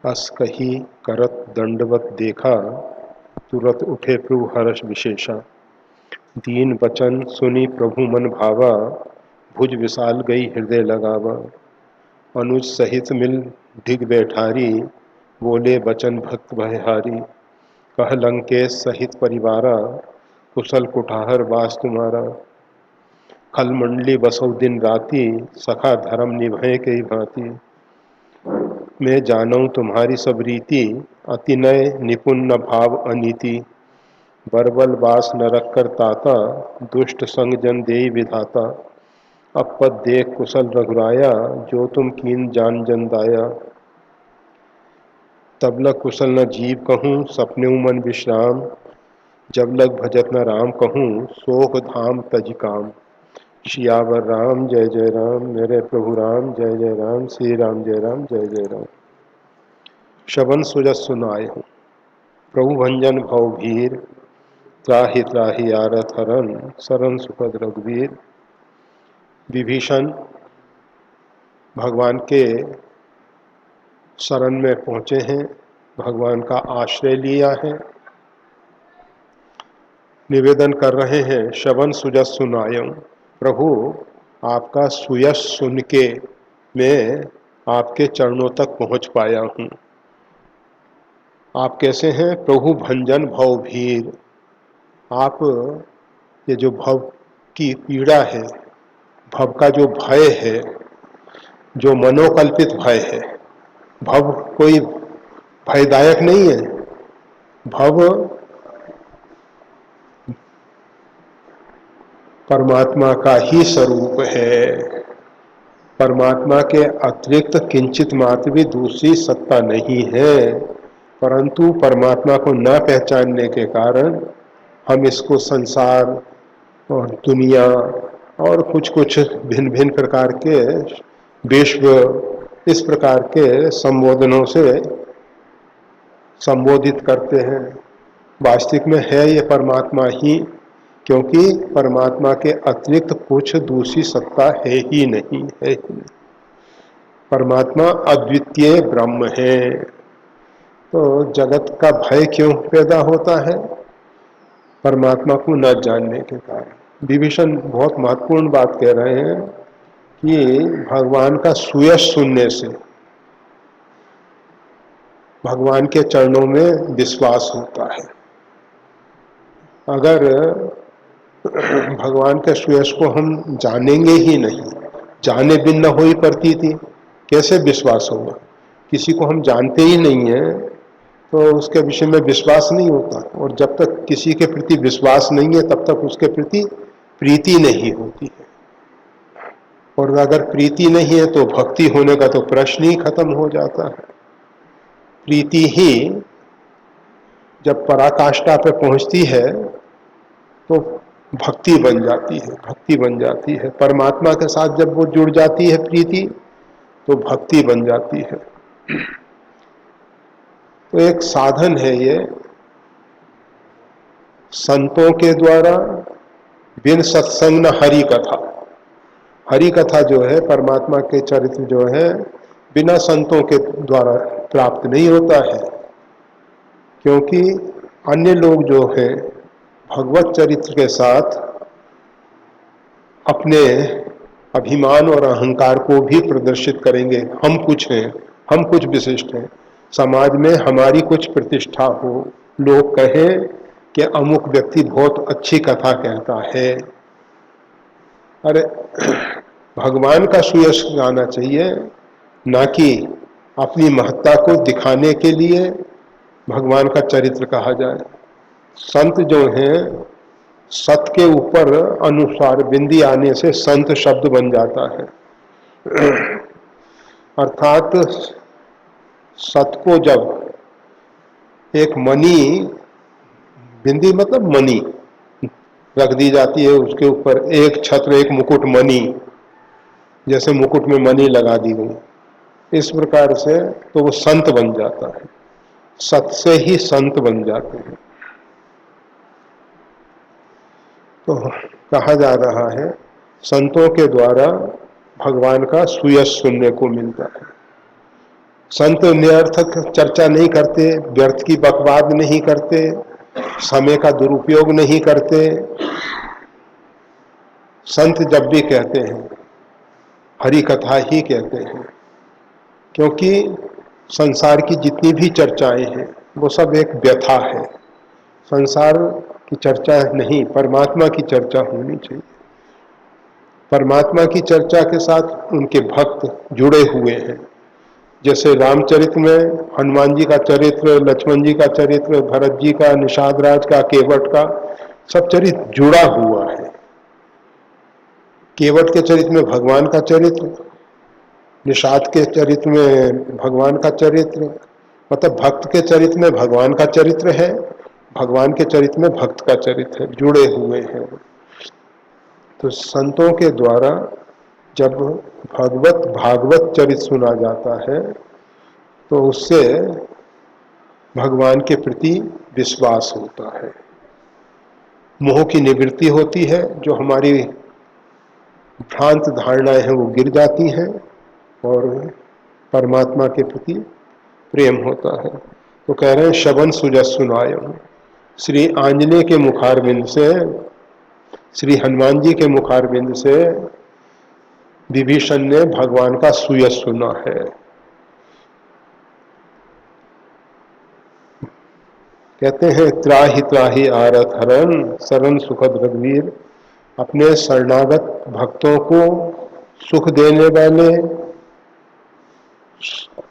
अस कही करत दंडवत देखा, तुरत उठे प्रभु हर्ष विशेषा। दीन वचन सुनी प्रभु मन भावा, भुज विशाल गई हृदय लगावा। अनुज सहित मिल ढिग बैठारी, बोले बचन भक्त भयहारी। कह लंकेश सहित परिवारा, कुशल कुठार वास तुम्हारा। खल मंडली बसौ दिन राति, सखा धर्म निभय कई भांति। मैं जानऊं तुम्हारी सब रीति, अति नय निपुण न भाव अनीति। बरबल बास न रख कर ताता, दुष्ट संग जन देई विधाता। अब पद देख कुशल रघुराया, जो तुम कीन जान जन दाया। तब लग कुशल न जीव कहूँ, सपने मन विश्राम। जब लग भजत न राम कहूँ, सोख धाम तज काम। सियावर राम जय जय राम, मेरे प्रभु राम जय जय राम। श्री राम जय राम जय जय राम। शबन सुजस सुनाए हूँ। प्रभु भंजन भव भीर, त्राहि त्राहि आरथ हरन। सरन सुपद रघुवीर। विभीषण भगवान के शरण में पहुँचे हैं, भगवान का आश्रय लिया है, निवेदन कर रहे हैं। शबन सुजस सुनायम, प्रभु आपका सुयश सुन के मैं आपके चरणों तक पहुँच पाया हूँ। आप कैसे हैं? प्रभु भंजन भव भीर। आप ये जो भव की पीड़ा है, भव का जो भय है, जो मनोकल्पित भय है, भव कोई भयदायक नहीं है। भव परमात्मा का ही स्वरूप है। परमात्मा के अतिरिक्त किंचित मात्र भी दूसरी सत्ता नहीं है, परंतु परमात्मा को न पहचानने के कारण हम इसको संसार और दुनिया और कुछ कुछ भिन्न भिन्न प्रकार के विश्व, इस प्रकार के संबोधनों से संबोधित करते हैं। वास्तविक में है ये परमात्मा ही, क्योंकि परमात्मा के अतिरिक्त कुछ दूसरी सत्ता है ही नहीं, है ही नहीं। परमात्मा अद्वितीय ब्रह्म है। तो जगत का भय क्यों पैदा होता है? परमात्मा को न जानने के कारण। विभीषण बहुत महत्वपूर्ण बात कह रहे हैं कि भगवान का सुयश सुनने से भगवान के चरणों में विश्वास होता है। अगर भगवान के सुयश को हम जानेंगे ही नहीं, जाने बिन न होई प्रतीति, कैसे विश्वास होगा? किसी को हम जानते ही नहीं है तो उसके विषय में विश्वास नहीं होता, और जब तक किसी के प्रति विश्वास नहीं है तब तक उसके प्रति प्रीति नहीं होती है। और अगर प्रीति नहीं है तो भक्ति होने का तो प्रश्न ही खत्म हो जाता है। प्रीति ही जब पराकाष्ठा पे पहुंचती है तो भक्ति बन जाती है, भक्ति बन जाती है। परमात्मा के साथ जब वो जुड़ जाती है प्रीति, तो भक्ति बन जाती है। तो एक साधन है ये, संतों के द्वारा बिन सत्संग न हरि कथा। हरि कथा जो है, परमात्मा के चरित्र जो है, बिना संतों के द्वारा प्राप्त नहीं होता है। क्योंकि अन्य लोग जो हैं भगवत चरित्र के साथ अपने अभिमान और अहंकार को भी प्रदर्शित करेंगे। हम कुछ हैं, हम कुछ विशिष्ट हैं, समाज में हमारी कुछ प्रतिष्ठा हो, लोग कहें कि अमुक व्यक्ति बहुत अच्छी कथा कहता है। अरे भगवान का सुयश गाना चाहिए, ना कि अपनी महत्ता को दिखाने के लिए भगवान का चरित्र कहा जाए। संत जो हैं, सत के ऊपर अनुसार बिंदी आने से संत शब्द बन जाता है। अर्थात सत को जब एक मणि, बिंदी मतलब मणि रख दी जाती है, उसके ऊपर एक छत्र, एक मुकुट मणि, जैसे मुकुट में मणि लगा दी गई, इस प्रकार से तो वो संत बन जाता है। सत से ही संत बन जाते हैं। तो कहा जा रहा है संतों के द्वारा भगवान का सुयश सुनने को मिलता है। संत निरर्थक चर्चा नहीं करते, व्यर्थ की बकवाद नहीं करते, समय का दुरुपयोग नहीं करते। संत जब भी कहते हैं हरि कथा ही कहते हैं, क्योंकि संसार की जितनी भी चर्चाएं हैं वो सब एक व्यथा है। संसार की चर्चा नहीं, परमात्मा की चर्चा होनी चाहिए। परमात्मा की चर्चा के साथ उनके भक्त जुड़े हुए हैं। जैसे रामचरित में हनुमान जी का चरित्र, लक्ष्मण जी का चरित्र, भरत जी का, निषाद राज का, केवट का, सब चरित्र जुड़ा हुआ है। केवट के चरित्र में भगवान का चरित्र, निषाद के चरित्र में भगवान का चरित्र, मतलब भक्त के चरित्र में भगवान का चरित्र है, भगवान के चरित्र में भक्त का चरित्र है, जुड़े हुए हैं। तो संतों के द्वारा जब भगवत भागवत चरित्र सुना जाता है तो उससे भगवान के प्रति विश्वास होता है, मोह की निवृत्ति होती है, जो हमारी भ्रांत धारणाएं हैं वो गिर जाती हैं और परमात्मा के प्रति प्रेम होता है। तो कह रहे हैं शबन सुजस सुनायम, श्री आंजनेय के मुखारविंद से, श्री हनुमान जी के मुखारविंद से विभीषण ने भगवान का सुयस सुना है। कहते हैं त्राहि त्राहि आरत हरन शरण सुखद रघुवीर, अपने शरणागत भक्तों को सुख देने वाले,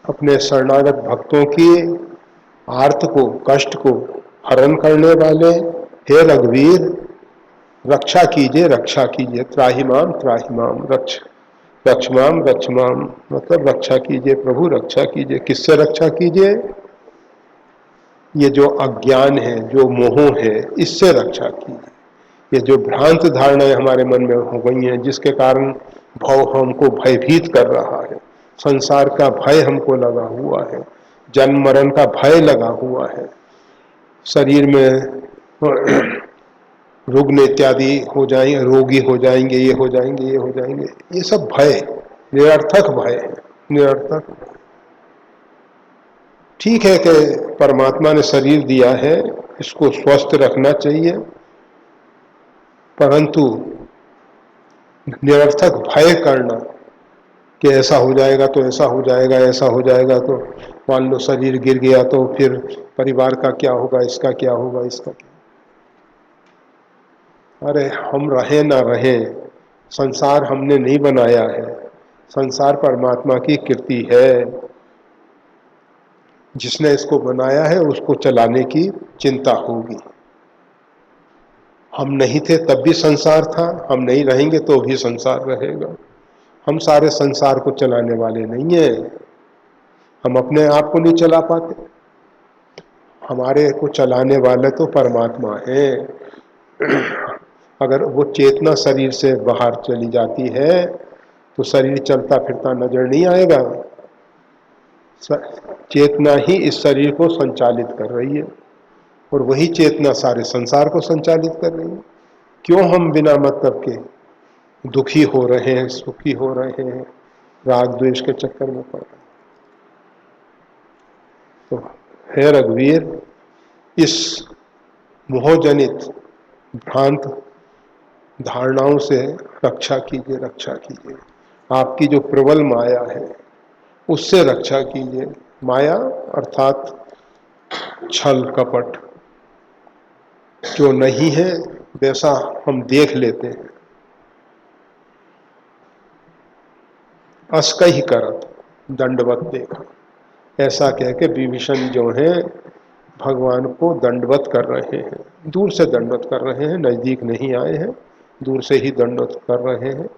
अपने शरणागत भक्तों की आर्त को, कष्ट को हरण करने वाले, हे रघुवीर रक्षा कीजिए, रक्षा कीजिए। त्राहिमाम त्राहिमाम, रक्षमाम रक्षमाम, मतलब रक्षा कीजिए प्रभु, रक्षा कीजिए। किससे रक्षा कीजिए? ये जो अज्ञान है, जो मोह है, इससे रक्षा कीजिए। ये जो भ्रांत धारणाएं हमारे मन में हो गई हैं, जिसके कारण भव हमको भयभीत कर रहा है, संसार का भय हमको लगा हुआ है, जन्म मरण का भय लगा हुआ है, शरीर में रुग्ण इत्यादि हो जाएंगे, रोगी हो जाएंगे, ये हो जाएंगे, ये हो जाएंगे, ये सब भय, निरर्थक भय है, निरर्थक। ठीक है कि परमात्मा ने शरीर दिया है, इसको स्वस्थ रखना चाहिए, परंतु निरर्थक भय करना कि ऐसा हो जाएगा तो ऐसा हो जाएगा, ऐसा हो जाएगा तो मान लो शरीर गिर गया तो फिर परिवार का क्या होगा, इसका क्या होगा, इसका क्या। अरे हम रहे ना रहे, संसार हमने नहीं बनाया है, संसार परमात्मा की कृति है। जिसने इसको बनाया है उसको चलाने की चिंता होगी। हम नहीं थे तब भी संसार था, हम नहीं रहेंगे तो भी संसार रहेगा। हम सारे संसार को चलाने वाले नहीं हैं, हम अपने आप को नहीं चला पाते, हमारे को चलाने वाले तो परमात्मा है। अगर वो चेतना शरीर से बाहर चली जाती है तो शरीर चलता फिरता नजर नहीं आएगा। चेतना ही इस शरीर को संचालित कर रही है और वही चेतना सारे संसार को संचालित कर रही है। क्यों हम बिना मतलब के दुखी हो रहे हैं, सुखी हो रहे हैं, राग द्वेष के चक्कर में पड़ रहे हैं? तो हे रघुवीर, इस मोहजनित भ्रांत धारणाओं से रक्षा कीजिए, रक्षा कीजिए। आपकी जो प्रबल माया है उससे रक्षा कीजिए। माया अर्थात छल कपट, जो नहीं है वैसा हम देख लेते हैं। अस्क ही करत दंडवत देखा, ऐसा कह के विभीषण जो है भगवान को दंडवत कर रहे हैं, दूर से दंडवत कर रहे हैं, नजदीक नहीं आए हैं, दूर से ही दंडवत कर रहे हैं।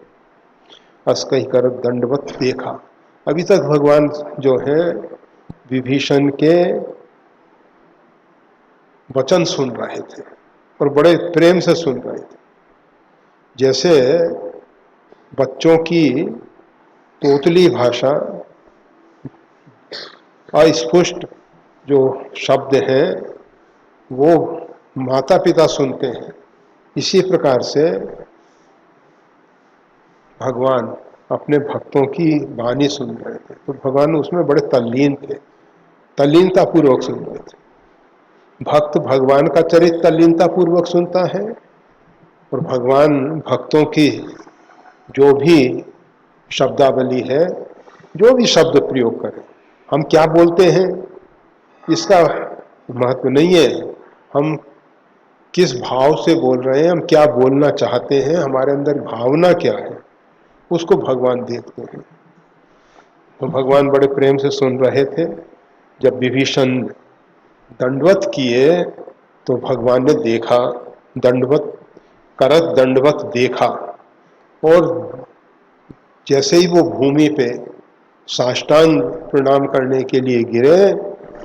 अस्क ही करत दंडवत देखा। अभी तक भगवान जो है विभीषण के वचन सुन रहे थे और बड़े प्रेम से सुन रहे थे। जैसे बच्चों की तोतली भाषा, अस्पष्ट जो शब्द हैं वो माता पिता सुनते हैं, इसी प्रकार से भगवान अपने भक्तों की वाणी सुन रहे थे, तो भगवान उसमें बड़े तल्लीन थे, तल्लीनता पूर्वक सुन रहे थे। भक्त भगवान का चरित्र तल्लीनता पूर्वक सुनता है, और भगवान भक्तों की जो भी शब्दावली है, जो भी शब्द प्रयोग करें, हम क्या बोलते हैं इसका महत्व नहीं है, हम किस भाव से बोल रहे हैं, हम क्या बोलना चाहते हैं, हमारे अंदर भावना क्या है, उसको भगवान देखते हैं। तो भगवान बड़े प्रेम से सुन रहे थे। जब विभीषण दंडवत किए तो भगवान ने देखा, दंडवत करत दंडवत देखा, और जैसे ही वो भूमि पे साष्टांग प्रणाम करने के लिए गिरे,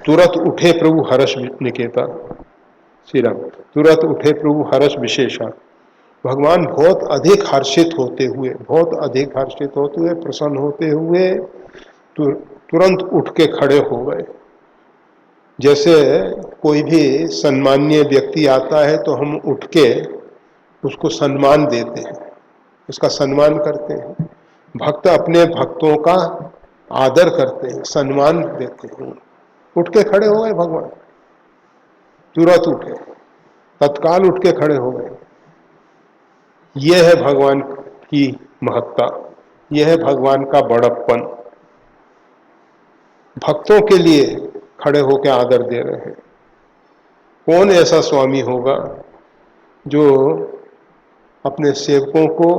तुरंत उठे प्रभु हर्ष निकेता, श्री राम, तुरंत उठे प्रभु हर्ष विशेषा। भगवान बहुत अधिक हर्षित होते हुए, बहुत अधिक हर्षित होते हुए, प्रसन्न होते हुए तुरंत उठ के खड़े हो गए। जैसे कोई भी सम्मानीय व्यक्ति आता है तो हम उठ के उसको सम्मान देते हैं, उसका सम्मान करते हैं। भक्त अपने भक्तों का आदर करते हैं, सम्मान देते हैं। उठ के खड़े हो गए भगवान, तुरंत उठे, तत्काल उठ के खड़े हो गए। यह है भगवान की महत्ता, यह है भगवान का बड़प्पन। भक्तों के लिए खड़े होकर आदर दे रहे हैं। कौन ऐसा स्वामी होगा जो अपने सेवकों को,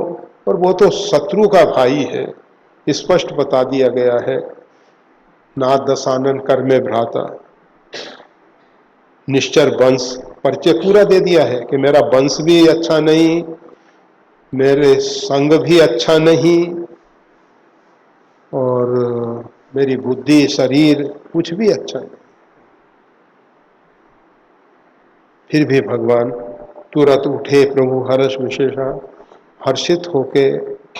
और वो तो शत्रु का भाई है, स्पष्ट बता दिया गया है, नाथ दशानन कर में भ्राता, निश्चर वंश, परिचय पूरा दे दिया है कि मेरा वंश भी अच्छा नहीं, मेरे संग भी अच्छा नहीं, और मेरी बुद्धि शरीर कुछ भी अच्छा नहीं। फिर भी भगवान तुरंत उठे प्रभु हर्ष विशेषा, हर्षित होके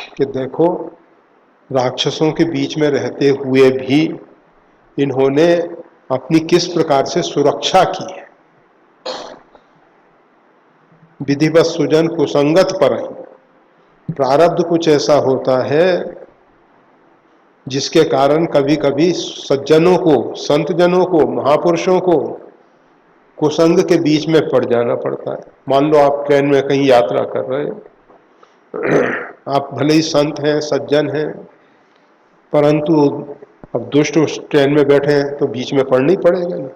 कि देखो राक्षसों के बीच में रहते हुए भी इन्होंने अपनी किस प्रकार से सुरक्षा की है। विधिवत सुजन कुसंगत पर, प्रारब्ध कुछ ऐसा होता है जिसके कारण कभी कभी सज्जनों को, संत जनों को, महापुरुषों को कुसंग के बीच में पड़ जाना पड़ता है। मान लो आप ट्रेन में कहीं यात्रा कर रहे हैं, आप भले ही संत हैं, सज्जन हैं, परंतु अब दुष्ट उस ट्रेन में बैठे हैं तो बीच में पड़ना ही पड़ेगा ना।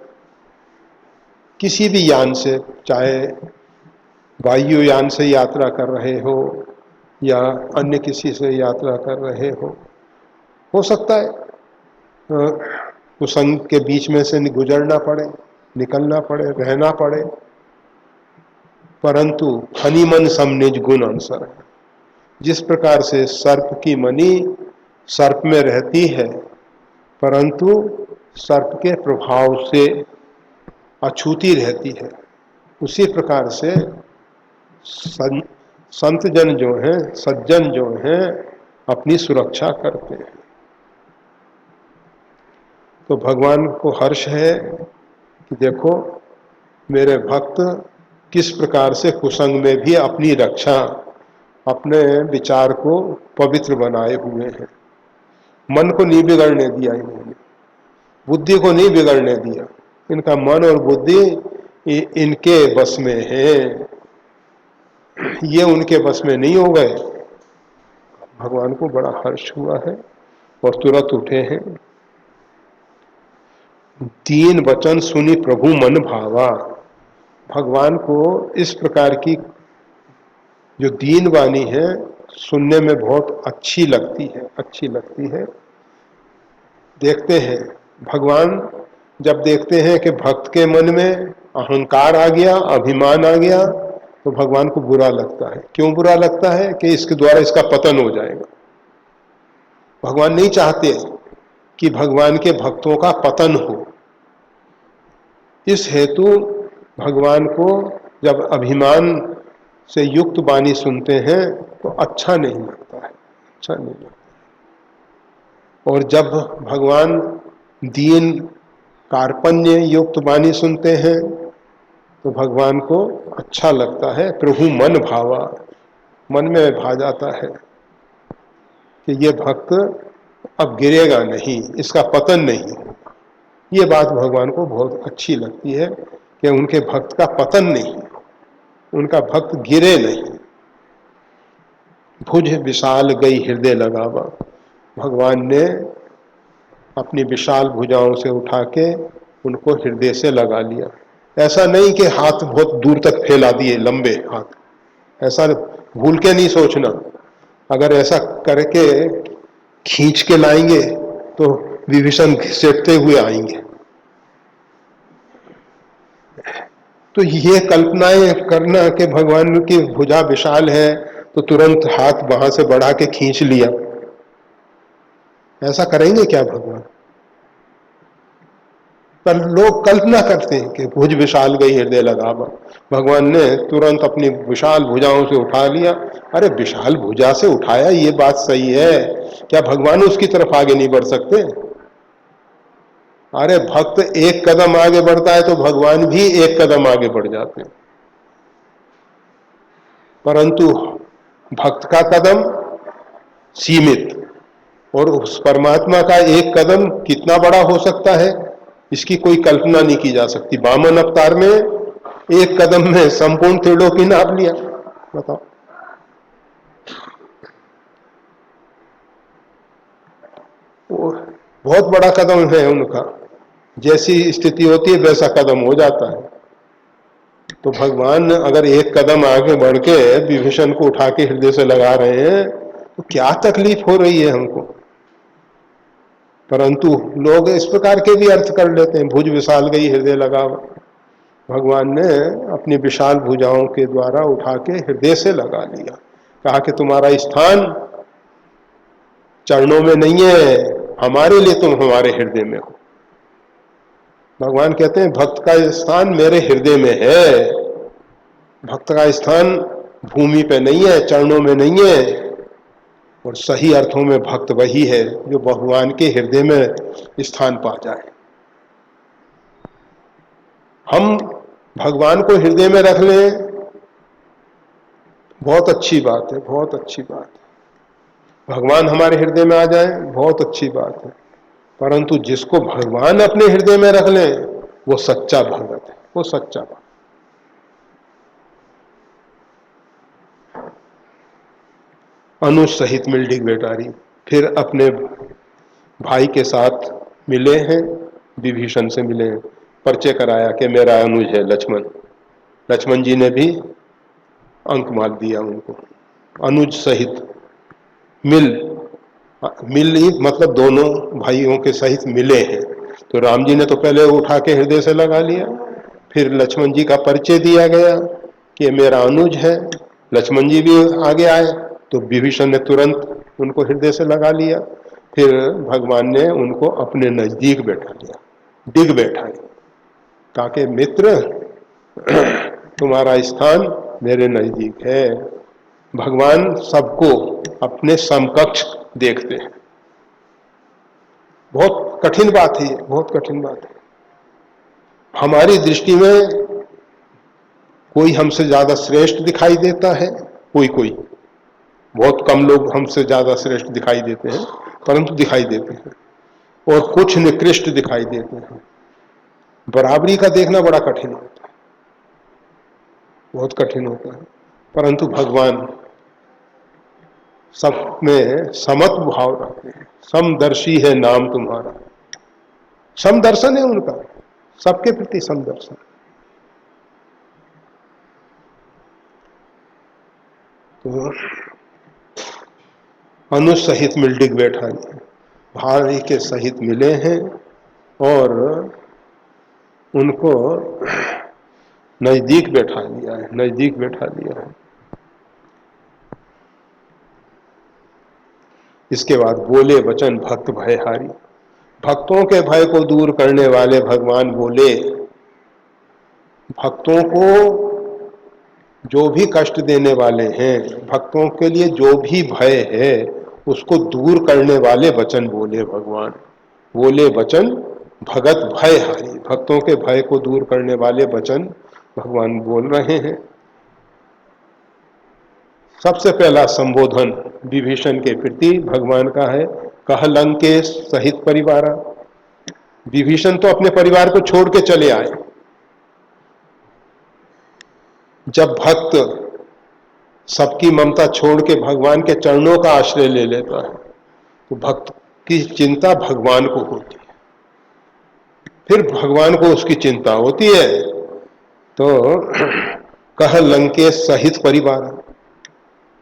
किसी भी यान से, चाहे वायुयान से यात्रा कर रहे हो या अन्य किसी से यात्रा कर रहे हो सकता है कुसंग के बीच में से गुजरना पड़े, निकलना पड़े, रहना पड़े, परंतु हनि मन सम निज गुण अनुसार है। जिस प्रकार से सर्प की मणि सर्प में रहती है, परंतु सर्प के प्रभाव से अछूती रहती है, उसी प्रकार से संत जन जो हैं, सज्जन जो हैं, अपनी सुरक्षा करते हैं। तो भगवान को हर्ष है कि देखो मेरे भक्त किस प्रकार से कुसंग में भी अपनी रक्षा, अपने विचार को पवित्र बनाए हुए हैं। मन को नहीं बिगड़ने दिया इन्होंने, बुद्धि को नहीं बिगड़ने दिया। इनका मन और बुद्धि इनके बस में है, ये उनके बस में नहीं हो गए। भगवान को बड़ा हर्ष हुआ है और तुरंत उठे हैं। दीन वचन सुनी प्रभु मन भावा। भगवान को इस प्रकार की जो दीन वाणी है सुनने में बहुत अच्छी लगती है, अच्छी लगती है। देखते हैं भगवान जब देखते हैं कि भक्त के मन में अहंकार आ गया, अभिमान आ गया, तो भगवान को बुरा लगता है। क्यों बुरा लगता है? कि इसके द्वारा इसका पतन हो जाएगा। भगवान नहीं चाहते कि भगवान के भक्तों का पतन हो। इस हेतु भगवान को जब अभिमान से युक्त वाणी सुनते हैं तो अच्छा नहीं लगता है, अच्छा नहीं लगता। और जब भगवान दीन कार्पण्य युक्त वाणी सुनते हैं तो भगवान को अच्छा लगता है। प्रभु मन भावा, मन में भा जाता है। कि ये भक्त अब गिरेगा नहीं, इसका पतन नहीं। ये बात भगवान को बहुत अच्छी लगती है कि उनके भक्त का पतन नहीं, उनका भक्त गिरे नहीं। भुज विशाल गई हृदय लगावा, भगवान ने अपनी विशाल भुजाओं से उठा के उनको हृदय से लगा लिया। ऐसा नहीं कि हाथ बहुत दूर तक फैला दिए, लंबे हाथ, ऐसा भूल के नहीं सोचना। अगर ऐसा करके खींच के लाएंगे तो विभीषण घिसेटते हुए आएंगे। तो ये कल्पनाएं करना कि भगवान की भुजा विशाल है तो तुरंत हाथ वहां से बढ़ा के खींच लिया, ऐसा करेंगे क्या भगवान? पर लोग कल्पना करते हैं कि भुज विशाल गई हृदय लगावा, भगवान ने तुरंत अपनी विशाल भुजाओं से उठा लिया। अरे विशाल भुजा से उठाया ये बात सही है, क्या भगवान उसकी तरफ आगे नहीं बढ़ सकते? अरे भक्त एक कदम आगे बढ़ता है तो भगवान भी एक कदम आगे बढ़ जाते हैं। परंतु भक्त का कदम सीमित और उस परमात्मा का एक कदम कितना बड़ा हो सकता है, इसकी कोई कल्पना नहीं की जा सकती। वामन अवतार में एक कदम में संपूर्ण त्रिलोकी नाप लिया, बताओ। वो बहुत बड़ा कदम है उनका, जैसी स्थिति होती है वैसा कदम हो जाता है। तो भगवान अगर एक कदम आगे बढ़ के विभीषण को उठा के हृदय से लगा रहे हैं तो क्या तकलीफ हो रही है हमको। परंतु लोग इस प्रकार के भी अर्थ कर लेते हैं, भुज विशाल गई हृदय लगा। भगवान ने अपनी विशाल भुजाओं के द्वारा उठा के हृदय से लगा लिया, कहा कि तुम्हारा स्थान चरणों में नहीं है, हमारे लिए तुम हमारे हृदय में हो। भगवान कहते हैं भक्त का स्थान मेरे हृदय में है, भक्त का स्थान भूमि पे नहीं है, चरणों में नहीं है। और सही अर्थों में भक्त वही है जो भगवान के हृदय में स्थान पा जाए। हम भगवान को हृदय में रख लें, बहुत अच्छी बात है, बहुत अच्छी बात है। भगवान हमारे हृदय में आ जाए, बहुत अच्छी बात है। परंतु जिसको भगवान अपने हृदय में रख लें वो सच्चा भगत है, वो सच्चा भगत। अनुज सहित मिलडिग बेटारी फिर अपने भाई के साथ मिले हैं, विभीषण से मिले हैं, परिचय कराया कि मेरा अनुज है लक्ष्मण। लक्ष्मण जी ने भी अंक माल दिया उनको। अनुज सहित मिल, मिल ही मतलब दोनों भाइयों के सहित मिले हैं। तो राम जी ने तो पहले उठा के हृदय से लगा लिया, फिर लक्ष्मण जी का परिचय दिया गया कि मेरा अनुज है। लक्ष्मण जी भी आगे आए तो विभीषण ने तुरंत उनको हृदय से लगा लिया। फिर भगवान ने उनको अपने नजदीक बैठा लिया, डिग बैठाए, कहा कि मित्र तुम्हारा स्थान मेरे नजदीक है। भगवान सबको अपने समकक्ष देखते हैं। बहुत कठिन बात है, बहुत कठिन बात है। हमारी दृष्टि में कोई हमसे ज्यादा श्रेष्ठ दिखाई देता है, कोई कोई, बहुत कम लोग हमसे ज्यादा श्रेष्ठ दिखाई देते हैं, परंतु दिखाई देते हैं, और कुछ निकृष्ट दिखाई देते हैं। बराबरी का देखना बड़ा कठिन होता है, बहुत कठिन होता है। परंतु भगवान सब में समत्व भाव रखते हैं। समदर्शी है नाम तुम्हारा, समदर्शन है उनका, सबके प्रति समदर्शन। तो अनुज सहित मिलडिग बैठा है, भाई के सहित मिले हैं और उनको नजदीक बैठा लिया है, नजदीक बैठा लिया है। इसके बाद बोले वचन भक्त भयहारी, भक्तों के भय को दूर करने वाले भगवान बोले। भक्तों को जो भी कष्ट देने वाले हैं, भक्तों के लिए जो भी भय है उसको दूर करने वाले वचन बोले भगवान। बोले वचन भगत भयहारी, भक्तों के भय को दूर करने वाले वचन भगवान बोल रहे हैं। सबसे पहला संबोधन विभीषण के प्रति भगवान का है, कह लंकेश सहित परिवारा। विभीषण तो अपने परिवार को छोड़ के चले आए। जब भक्त सबकी ममता छोड़ के भगवान के चरणों का आश्रय ले लेता है तो भक्त की चिंता भगवान को होती है, फिर भगवान को उसकी चिंता होती है। तो कह लंकेश सहित परिवार,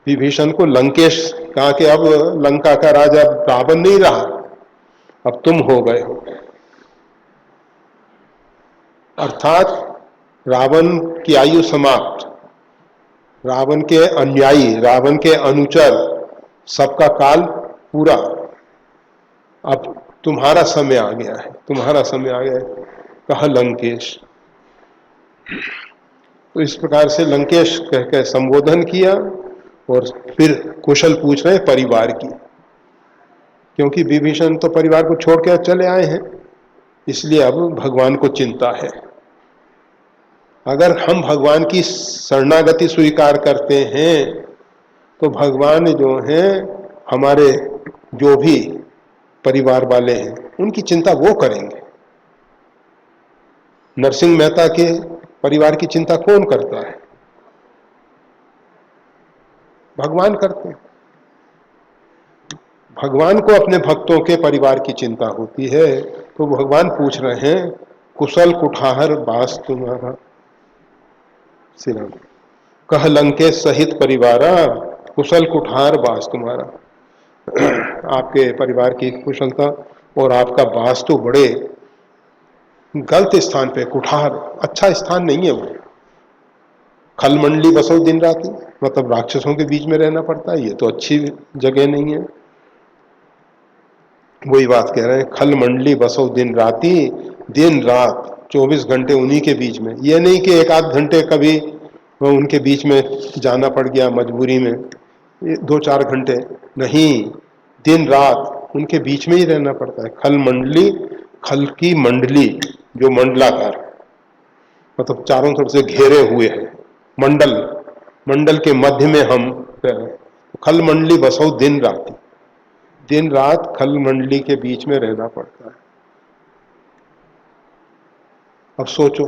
विभीषण को लंकेश कहा कि अब लंका का राजा रावण नहीं रहा, अब तुम हो गए हो। अर्थात रावण की आयु समाप्त, रावण के अनुयायी, रावण के अनुचर, सबका काल पूरा, अब तुम्हारा समय आ गया है, तुम्हारा समय आ गया है, कह लंकेश। तो इस प्रकार से लंकेश कहकर संबोधन किया और फिर कुशल पूछ रहे परिवार की, क्योंकि विभीषण तो परिवार को छोड़ के चले आए हैं, इसलिए अब भगवान को चिंता है। अगर हम भगवान की शरणागति स्वीकार करते हैं तो भगवान जो हैं हमारे जो भी परिवार वाले हैं उनकी चिंता वो करेंगे। नरसिंह मेहता के परिवार की चिंता कौन करता है? भगवान करते हैं। भगवान को अपने भक्तों के परिवार की चिंता होती है, तो भगवान पूछ रहे हैं कुशल कुठार बास तुम्हारा। श्री राम, कह लंकेश सहित परिवारा, कुशल कुठार बास तुम्हारा। आपके परिवार की कुशलता और आपका बास तो बड़े गलत स्थान पे, कुठार अच्छा स्थान नहीं है वो। खल मंडली बसो दिन राती, मतलब राक्षसों के बीच में रहना पड़ता है, ये तो अच्छी जगह नहीं है। वही बात कह रहे हैं, खल मंडली बसो दिन राती, दिन रात 24 घंटे उन्हीं के बीच में। ये नहीं कि एक आध घंटे कभी उनके बीच में जाना पड़ गया मजबूरी में, 2-4 घंटे नहीं, दिन रात उनके बीच में ही रहना पड़ता है। खल मंडली, खल की मंडली जो मंडलाकार, मतलब चारों तरफ से घेरे हुए है, मंडल, मंडल के मध्य में हम खल मंडली बसो दिन राती, दिन रात खल मंडली के बीच में रहना पड़ता है। अब सोचो,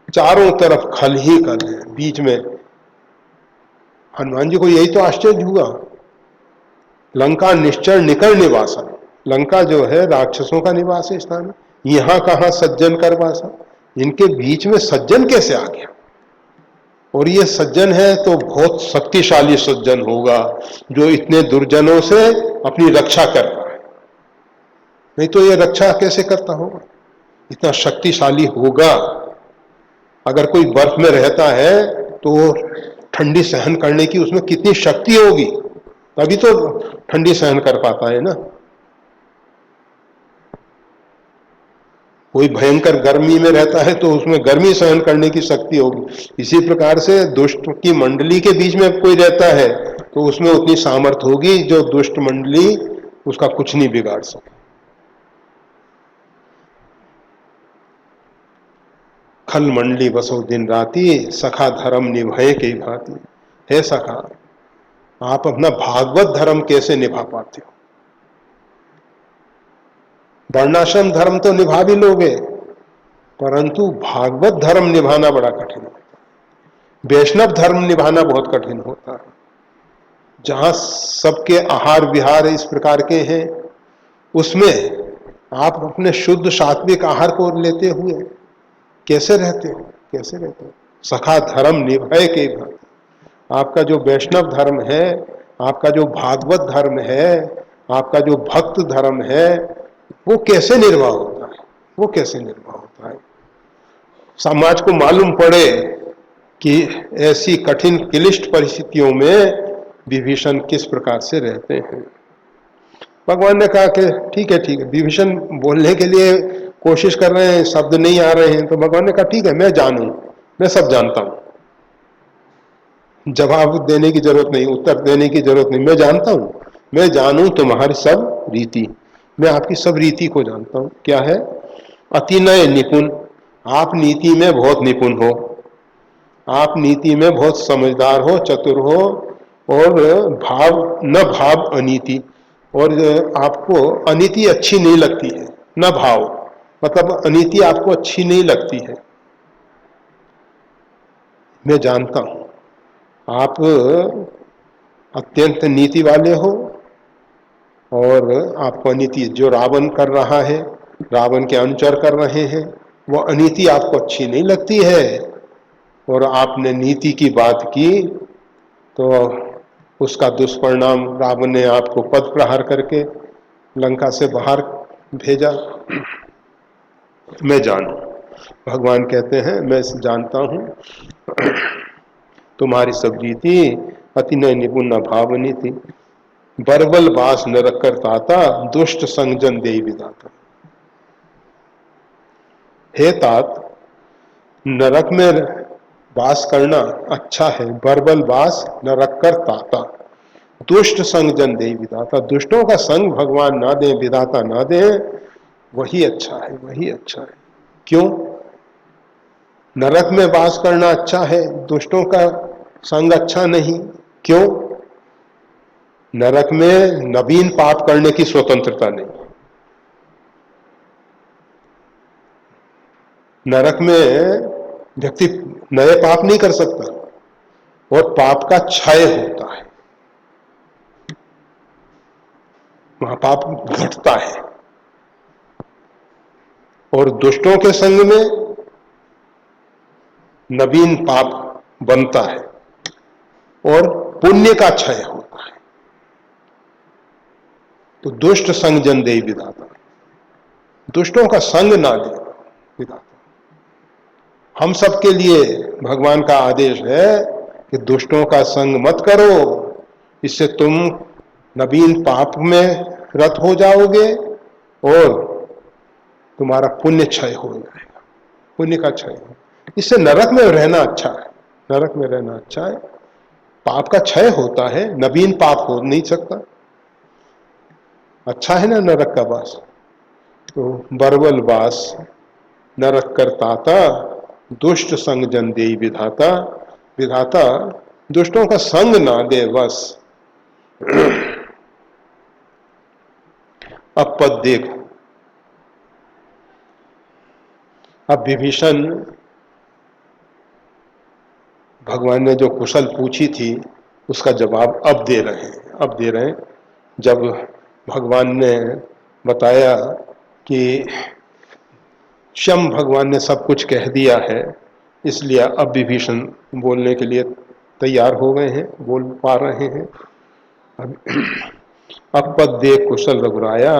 चारों तरफ खल ही खल है, बीच में। हनुमान जी को यही तो आश्चर्य हुआ, लंका निश्चर निकर निवासा, लंका जो है राक्षसों का निवास स्थान है, यहां कहां सज्जन कर वासा, इनके बीच में सज्जन कैसे आ गया? और ये सज्जन है तो बहुत शक्तिशाली सज्जन होगा जो इतने दुर्जनों से अपनी रक्षा कर रहा है, नहीं तो ये रक्षा कैसे करता होगा? इतना शक्तिशाली होगा। अगर कोई बर्फ में रहता है तो ठंडी सहन करने की उसमें कितनी शक्ति होगी, तभी तो ठंडी सहन कर पाता है ना। कोई भयंकर गर्मी में रहता है तो उसमें गर्मी सहन करने की शक्ति होगी। इसी प्रकार से दुष्ट की मंडली के बीच में कोई रहता है तो उसमें उतनी सामर्थ्य होगी जो दुष्ट मंडली उसका कुछ नहीं बिगाड़ सके। खल मंडली बसो दिन राती, सखा धर्म निभाए के भांति। हे सखा, आप अपना भागवत धर्म कैसे निभा पाते हो? वर्णाश्रम धर्म तो निभा भी लोगे, परंतु भागवत धर्म निभाना बड़ा कठिन होता है। वैष्णव धर्म निभाना बहुत कठिन होता है। जहां सबके आहार विहार इस प्रकार के हैं, उसमें आप अपने शुद्ध सात्विक आहार को लेते हुए कैसे रहते हो? कैसे रहते हो? सखा धर्म निभाए के भांति। आपका जो वैष्णव धर्म है, आपका जो भागवत धर्म है, आपका जो भक्त धर्म है, वो कैसे निर्वाह होता है? वो कैसे निर्वाह होता है? समाज को मालूम पड़े कि ऐसी कठिन क्लिष्ट परिस्थितियों में विभीषण किस प्रकार से रहते हैं। भगवान ने कहा कि ठीक है ठीक है, विभीषण बोलने के लिए कोशिश कर रहे हैं, शब्द नहीं आ रहे हैं, तो भगवान ने कहा ठीक है, मैं जानूं, मैं सब जानता हूं, जवाब देने की जरूरत नहीं, उत्तर देने की जरूरत नहीं, मैं जानता हूं, मैं जानूं तुम्हारी सब रीति, मैं आपकी सब रीति को जानता हूं। क्या है? अतिनय निपुण, आप नीति में बहुत निपुण हो, आप नीति में बहुत समझदार हो, चतुर हो, और भाव अनीति, और आपको अनीति अच्छी नहीं लगती है, न भाव मतलब अनीति आपको अच्छी नहीं लगती है। मैं जानता हूं आप अत्यंत नीति वाले हो और आपको अनीति जो रावण कर रहा है, रावण के अनुचर कर रहे हैं, वो अनीति आपको अच्छी नहीं लगती है और आपने नीति की बात की तो उसका दुष्परिणाम रावण ने आपको पद प्रहार करके लंका से बाहर भेजा। मैं जानू, भगवान कहते हैं मैं जानता हूं तुम्हारी सब रीति अति नय निपुण भावनी थी, बरबल बास नरक कर ताता, दुष्ट संगजन देई विदाता। हे तात, नरक में वास करना अच्छा है, बरबल बास नरक कर ताता, दुष्ट संग जन दे विदाता, दुष्टों का संग भगवान ना दे, विदाता ना दे, वही अच्छा है, वही अच्छा है। क्यों? नरक में वास करना अच्छा है, दुष्टों का संग अच्छा नहीं। क्यों? नरक में नवीन पाप करने की स्वतंत्रता नहीं। नरक में व्यक्ति नए पाप नहीं कर सकता और पाप का क्षय होता है, वहां पाप घटता है। और दुष्टों के संग में नवीन पाप बनता है और पुण्य का क्षय होता है। तो दुष्ट संग जन दे विधाता, दुष्टों का संग ना दे विधाता। हम सबके लिए भगवान का आदेश है कि दुष्टों का संग मत करो, इससे तुम नवीन पाप में रत हो जाओगे और तुम्हारा पुण्य क्षय हो जाएगा, पुण्य का क्षय। इससे नरक में रहना अच्छा है, नरक में रहना अच्छा है। पाप का क्षय होता है, नवीन पाप हो नहीं सकता। अच्छा है ना नरक का वास। तो बरबल वास नरक करताता, दुष्ट संग जन दे विधाता, विधाता दुष्टों का संग ना दे बस। अब पद देख, अब विभीषण, भगवान ने जो कुशल पूछी थी उसका जवाब अब दे रहे हैं, अब दे रहे हैं। जब भगवान ने बताया कि शम भगवान ने सब कुछ कह दिया है, इसलिए अब विभीषण बोलने के लिए तैयार हो गए हैं, बोल पा रहे हैं। अब पद दे कुशल रघुराया,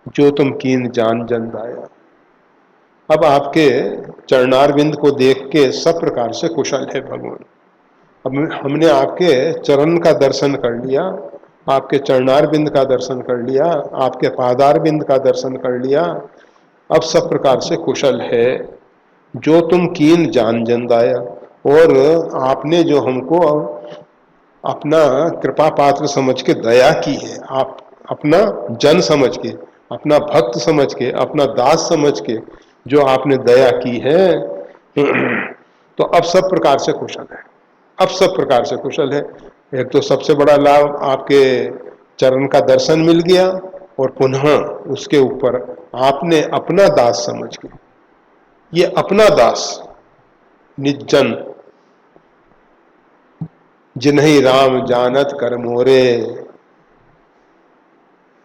जो तुम कीन जान जन दाया। अब आपके चरणारविंद को देख के सब प्रकार से कुशल है भगवान। अब हमने आपके चरण का दर्शन कर लिया, आपके चरणारविंद का दर्शन कर लिया, आपके पादारविंद का दर्शन कर लिया, अब सब प्रकार से कुशल है। जो तुम कीन जान जन दाया, और आपने जो हमको अपना कृपा पात्र समझ के दया की है, आप अपना जन समझ के, अपना भक्त समझ के, अपना दास समझ के जो आपने दया की है, तो अब सब प्रकार से कुशल है, अब सब प्रकार से कुशल है। एक तो सबसे बड़ा लाभ आपके चरण का दर्शन मिल गया, और पुनः उसके ऊपर आपने अपना दास समझ के, ये अपना दास निजन जिन्हीं राम जानत कर मोरे,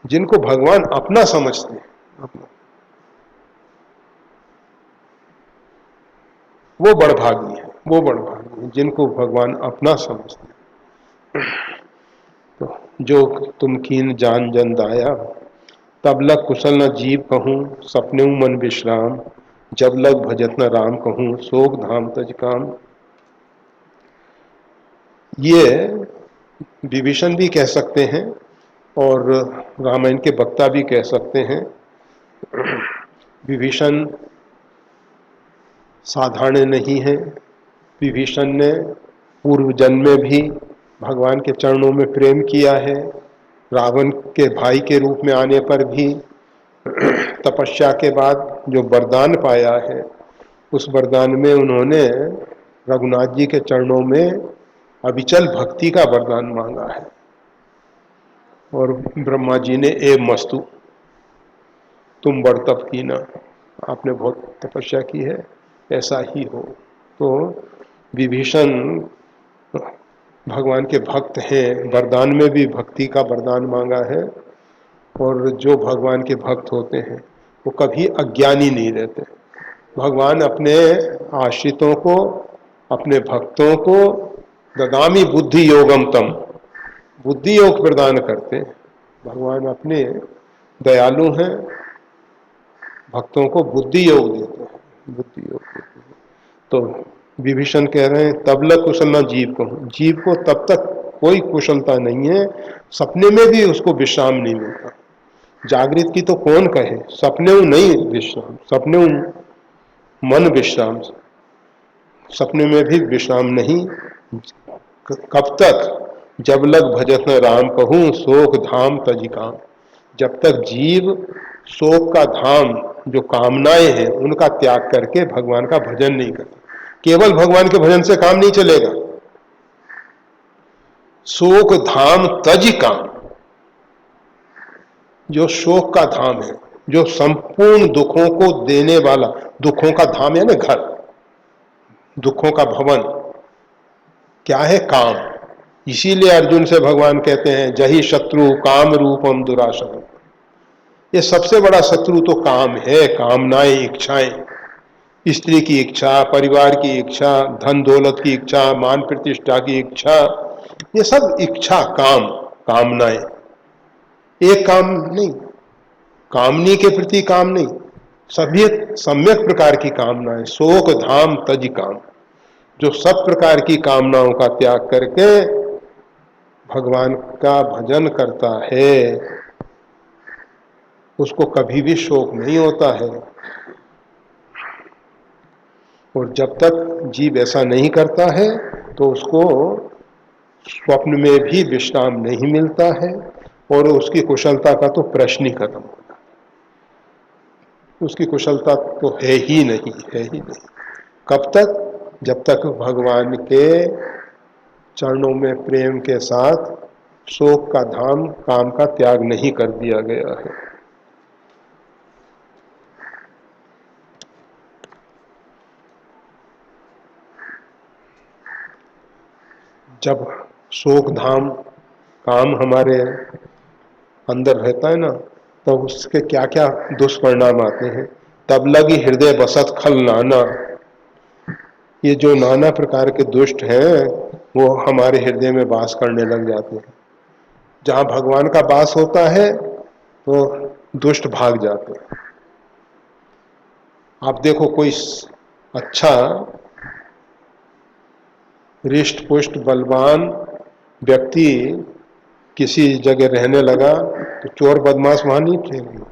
जिनको भगवान अपना समझते हैं, अपना, वो बड़भागी है, वो बड़भागी है जिनको भगवान अपना समझते हैं। तो जो तुम कीन जान जन दाया, तब लग कुशल न जीव कहूँ, सपने मन विश्राम, जब लग भजत न राम कहूँ, शोक धाम तज काम। ये विभीषण भी कह सकते हैं और रामायण के वक्ता भी कह सकते हैं। विभीषण साधारण नहीं है। विभीषण ने पूर्व जन्म में भी भगवान के चरणों में प्रेम किया है। रावण के भाई के रूप में आने पर भी तपस्या के बाद जो वरदान पाया है, उस वरदान में उन्होंने रघुनाथ जी के चरणों में अविचल भक्ति का वरदान मांगा है। और ब्रह्मा जी ने ए मस्तु, तुम बड़ तप की ना, आपने बहुत तपस्या की है, ऐसा ही हो। तो विभीषण भगवान के भक्त हैं, वरदान में भी भक्ति का वरदान मांगा है। और जो भगवान के भक्त होते हैं वो कभी अज्ञानी नहीं रहते। भगवान अपने आश्रितों को, अपने भक्तों को ददामी बुद्धि योगम तम, बुद्धि योग प्रदान करते हैं। भगवान अपने दयालु हैं, भक्तों को बुद्धि योग देते हैं, बुद्धि योग देते हैं। तो विभीषण कह रहे हैं तब लग कुशल न जीव को, जीव को तब तक कोई कुशलता नहीं है, सपने में भी उसको विश्राम नहीं मिलता। जागृत की तो कौन कहे, सपने नहीं विश्राम, सपने मन विश्राम, सपने में भी विश्राम नहीं। कब तक, जब लग भजत न राम कहूँ शोक धाम तजिकाम, जब तक जीव शोक का धाम जो कामनाएं हैं उनका त्याग करके भगवान का भजन नहीं करता। केवल भगवान के भजन से काम नहीं चलेगा, शोक धाम तजिकाम, जो शोक का धाम है, जो संपूर्ण दुखों को देने वाला, दुखों का धाम है ना घर, दुखों का भवन क्या है, काम। इसीलिए अर्जुन से भगवान कहते हैं जही शत्रु काम रूपम दुराशरम, ये सबसे बड़ा शत्रु तो काम है, कामनाएं, इच्छाएं, स्त्री की इच्छा, परिवार की इच्छा, धन दौलत की इच्छा, मान प्रतिष्ठा की इच्छा, ये सब इच्छा, काम, कामनाएं। एक काम नहीं, कामनी के प्रति काम नहीं, सभी सम्यक प्रकार की कामनाएं, शोक धाम तज काम, जो सब प्रकार की कामनाओं का त्याग करके भगवान का भजन करता है उसको कभी भी शोक नहीं होता है। और जब तक जीव ऐसा नहीं करता है तो उसको स्वप्न में भी विश्राम नहीं मिलता है और उसकी कुशलता का तो प्रश्न ही खत्म होता है, उसकी कुशलता तो है ही नहीं, है ही नहीं। कब तक, जब तक भगवान के चरणों में प्रेम के साथ शोक का धाम, काम का त्याग नहीं कर दिया गया है। जब शोक धाम काम हमारे अंदर रहता है ना, तो उसके क्या क्या दुष्परिणाम आते हैं। तब लगी हृदय बसत खल नाना, ये जो नाना प्रकार के दुष्ट हैं वो हमारे हृदय में वास करने लग जाते हैं। जहाँ भगवान का वास होता है तो दुष्ट भाग जाते हैं। आप देखो कोई अच्छा रिष्ट पुष्ट बलवान व्यक्ति किसी जगह रहने लगा तो चोर बदमाश वहां नहीं ठहरेंगे,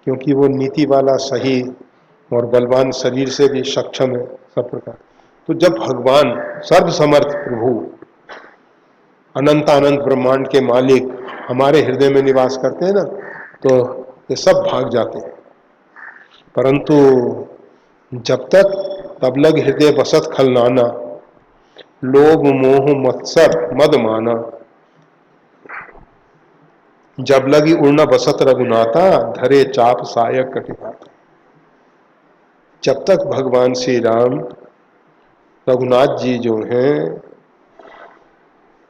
क्योंकि वो नीति वाला, सही और बलवान शरीर से भी सक्षम है सब प्रकार। तो जब भगवान सर्वसमर्थ प्रभु अनंत अनंत ब्रह्मांड के मालिक हमारे हृदय में निवास करते हैं ना, तो ये सब भाग जाते हैं। परंतु जब तक तब लग हृदय बसत खल नाना, लोभ मोह मत्सर मद माना, जब लगी उड़ना बसत रघुनाथा, धरे चाप सायक कटिनाथा। जब तक भगवान श्री राम रघुनाथ जी जो हैं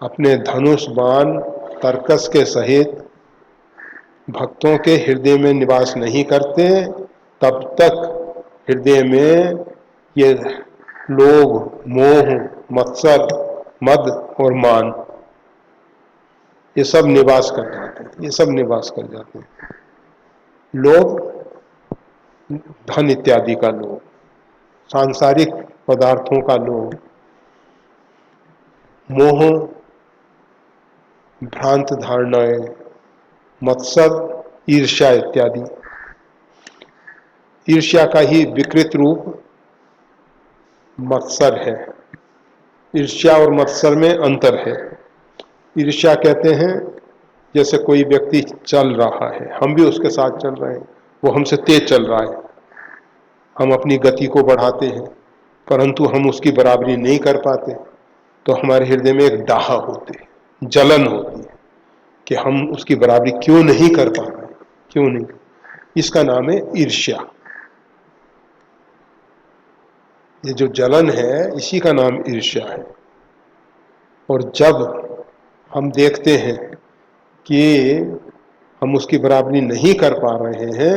अपने धनुष बाण तर्कस के सहित भक्तों के हृदय में निवास नहीं करते, तब तक हृदय में ये लोभ मोह मत्सर मद और मान ये सब निवास कर जाते हैं, ये सब निवास कर जाते हैं। लोभ, धन इत्यादि का लोभ, सांसारिक पदार्थों का लोभ, मोह भ्रांत धारणाएं, मत्सर ईर्ष्या इत्यादि। ईर्ष्या का ही विकृत रूप मत्सर है। ईर्ष्या और मत्सर में अंतर है। ईर्ष्या कहते हैं जैसे कोई व्यक्ति चल रहा है, हम भी उसके साथ चल रहे हैं, वो हमसे तेज चल रहा है, हम अपनी गति को बढ़ाते हैं परंतु हम उसकी बराबरी नहीं कर पाते, तो हमारे हृदय में एक डाह होती है, जलन होती है कि हम उसकी बराबरी क्यों नहीं कर पा रहे, क्यों नहीं। इसका नाम है ईर्ष्या। ये जो जलन है इसी का नाम ईर्ष्या है। और जब हम देखते हैं कि हम उसकी बराबरी नहीं कर पा रहे हैं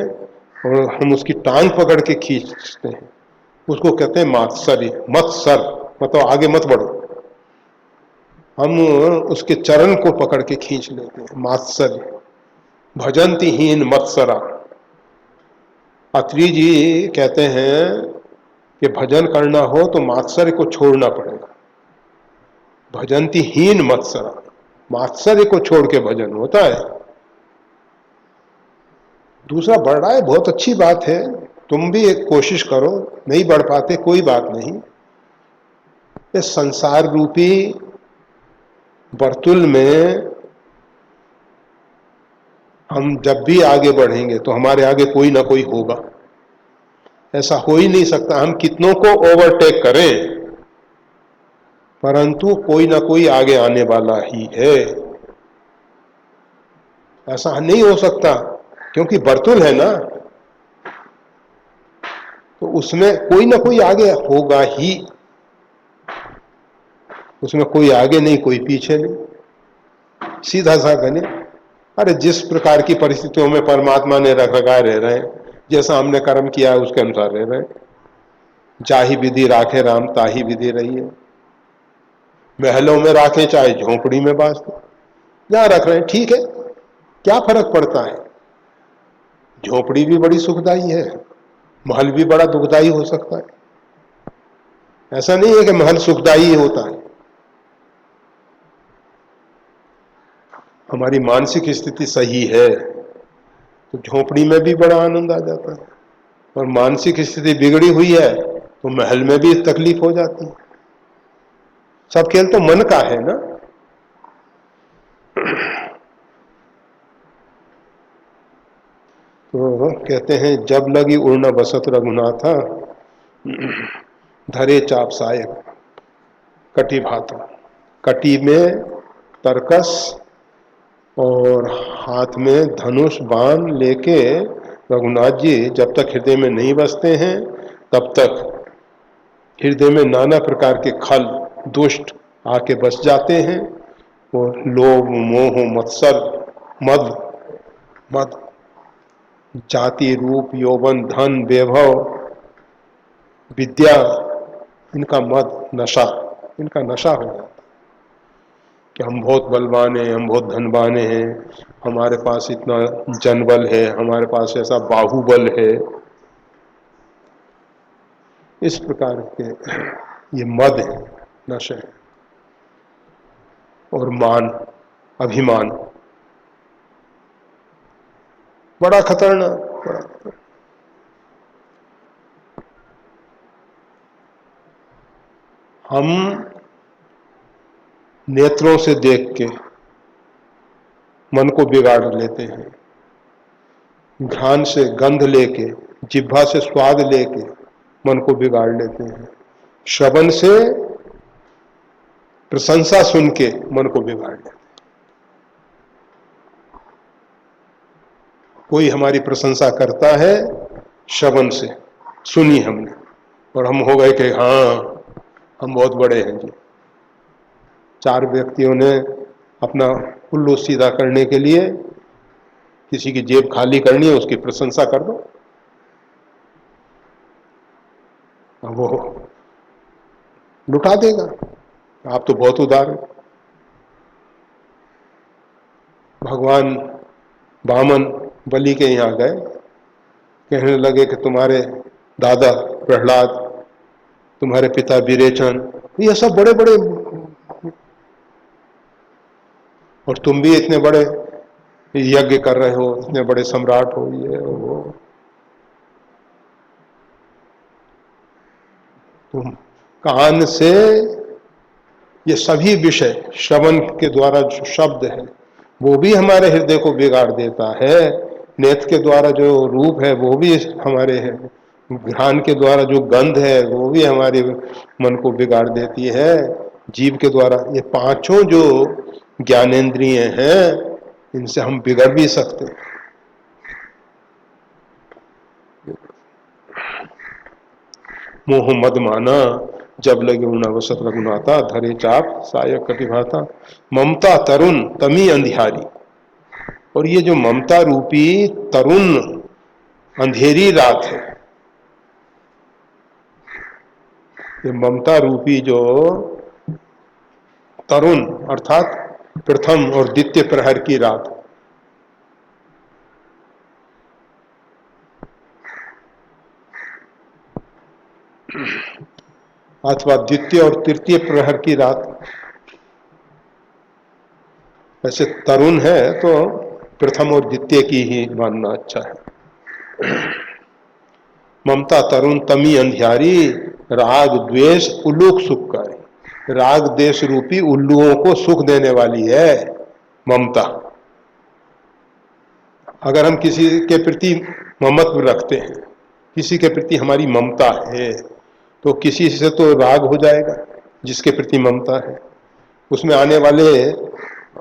और हम उसकी टांग पकड़ के खींचते हैं, उसको कहते हैं मात्सर्य। मत्सर मतलब आगे मत बढ़ो, हम उसके चरण को पकड़ के खींच लेते हैं, मात्सर्य। भजंती हीन मत्सरा। अत्रि जी कहते हैं कि भजन करना हो तो मात्सर्य को छोड़ना पड़ेगा। भजंती हीन मत्सरा, मात्सर्य को छोड़ के भजन होता है। दूसरा बढ़ रहा है, बहुत अच्छी बात है, तुम भी एक कोशिश करो, नहीं बढ़ पाते कोई बात नहीं। इस संसार रूपी वर्तुल में हम जब भी आगे बढ़ेंगे तो हमारे आगे कोई ना कोई होगा। ऐसा हो ही नहीं सकता, हम कितनों को ओवरटेक करें परंतु कोई ना कोई आगे आने वाला ही है। ऐसा नहीं हो सकता क्योंकि वर्तुल है ना, तो उसमें कोई ना कोई आगे होगा ही। उसमें कोई आगे नहीं कोई पीछे नहीं, सीधा सा गणे। अरे जिस प्रकार की परिस्थितियों में परमात्मा ने रख रखा रह रहे हैं, जैसा हमने कर्म किया है उसके अनुसार रह रहे हैं। जाही विधि राखे राम ताही विधि रही है। महलों में राखे चाहे झोंपड़ी में बास, जहां रख रहे हैं ठीक है, क्या फर्क पड़ता है। झोंपड़ी भी बड़ी सुखदाई है, महल भी बड़ा दुखदाई हो सकता है। ऐसा नहीं है कि महल सुखदाई ही होता है। हमारी मानसिक स्थिति सही है तो झोंपड़ी में भी बड़ा आनंद आ जाता है, और मानसिक स्थिति बिगड़ी हुई है तो महल में भी तकलीफ हो जाती है। सब खेल तो मन का है ना। तो कहते हैं जब लगी उड़ना बसत रघुनाथा, धरे चाप सायक कटी भाता। कटी में तरकस और हाथ में धनुष बाण लेके रघुनाथ जी जब तक हृदय में नहीं बसते हैं तब तक हृदय में नाना प्रकार के खल दुष्ट आके बस जाते हैं। वो लोभ मोह मत्सर मद मद जाति रूप यौवन धन वैभव विद्या, इनका मद नशा, इनका नशा हो जाता कि हम बहुत बलवान हैं, हम बहुत धनवान हैं, हमारे पास इतना जनबल है, हमारे पास ऐसा बाहुबल है। इस प्रकार के ये मद है, नशे है। और मान, अभिमान बड़ा खतरनाक, बड़ा खतरनाक। हम नेत्रों से देख के मन को बिगाड़ लेते हैं, घ्राण से गंध लेके, जिह्वा से स्वाद लेके मन को बिगाड़ लेते हैं, श्रवण से प्रशंसा सुन के मन को बिगाड़ लेते हैं। कोई हमारी प्रशंसा करता है श्रवण से, सुनी हमने और हम हो गए कि हाँ हम बहुत बड़े हैं जी। चार व्यक्तियों ने अपना उल्लू सीधा करने के लिए किसी की जेब खाली करनी है, उसकी प्रशंसा कर दो, वो लुटा देगा, आप तो बहुत उदार हैं। भगवान वामन बलि के यहाँ गए, कहने लगे कि तुम्हारे दादा प्रहलाद, तुम्हारे पिता विरेचन, ये सब बड़े बड़े, और तुम भी इतने बड़े यज्ञ कर रहे हो, इतने बड़े सम्राट हो, ये वो। तुम कान से ये सभी विषय श्रवण के द्वारा जो शब्द है वो भी हमारे हृदय को बिगाड़ देता है। नेत्र के द्वारा जो रूप है वो भी हमारे है, घ्राण के द्वारा जो गंध है वो भी हमारे मन को बिगाड़ देती है। जीव के द्वारा। ये पांचों जो ज्ञानेंद्रिय हैं, इनसे हम बिगड़ भी सकते हैं। मोह मद माना जब लगे उनावसत रघुनाथा, धरे चाप सायक कटिभाता, ममता तरुण तमी अंधियारी। और ये जो ममता रूपी तरुण अंधेरी रात है, ये ममता रूपी जो तरुण अर्थात प्रथम और द्वितीय प्रहर की रात, अथवा द्वितीय और तृतीय प्रहर की रात, वैसे तरुण है तो प्रथम और द्वितीय की ही मानना अच्छा है। ममता तरुण तमी अंधियारी, राग द्वेष उल्लूक सुखकारी। राग देश रूपी उल्लुओं को सुख देने वाली है ममता। अगर हम किसी के प्रति ममत्व रखते हैं, किसी के प्रति हमारी ममता है, तो किसी से तो राग हो जाएगा जिसके प्रति ममता है, उसमें आने वाले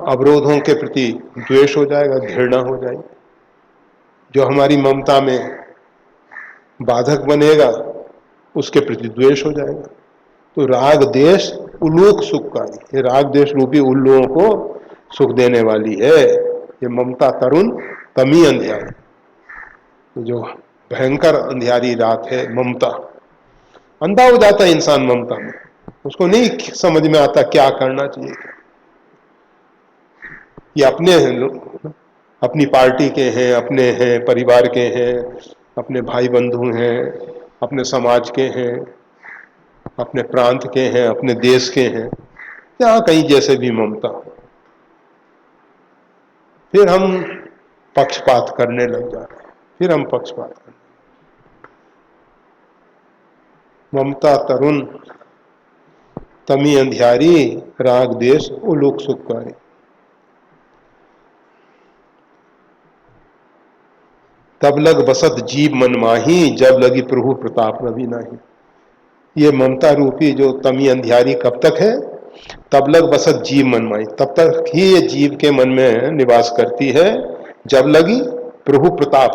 अवरोधों के प्रति द्वेष हो जाएगा, घृणा हो जाएगी। जो हमारी ममता में बाधक बनेगा उसके प्रति द्वेष हो जाएगा। तो राग देश उल्लूक सुखकारी, ये राग देश रूपी उल्लुओं को सुख देने वाली है ये ममता तरुण तमी अंधियारी। तो जो भयंकर अंधियारी रात है ममता, अंधा हो जाता है इंसान ममता में, उसको नहीं समझ में आता क्या करना चाहिए। ये अपने हैं, अपनी पार्टी के हैं, अपने हैं, परिवार के हैं, अपने भाई बंधु हैं, अपने समाज के हैं, अपने प्रांत के हैं, अपने देश के हैं, या कहीं जैसे भी ममता, फिर हम पक्षपात करने लग जाते हैं, फिर हम पक्षपात करने। ममता तरुण तमी अंधियारी, राग देश उलूक सुखकारी। तब लग बसत जीव मन माही, जब लगी प्रभु प्रताप रवि नाही। ये ममता रूपी जो तमी अंधियारी कब तक है? तब लग बसत जीव मन माही, तब तक ही ये जीव के मन में निवास करती है। जब लगी प्रभु प्रताप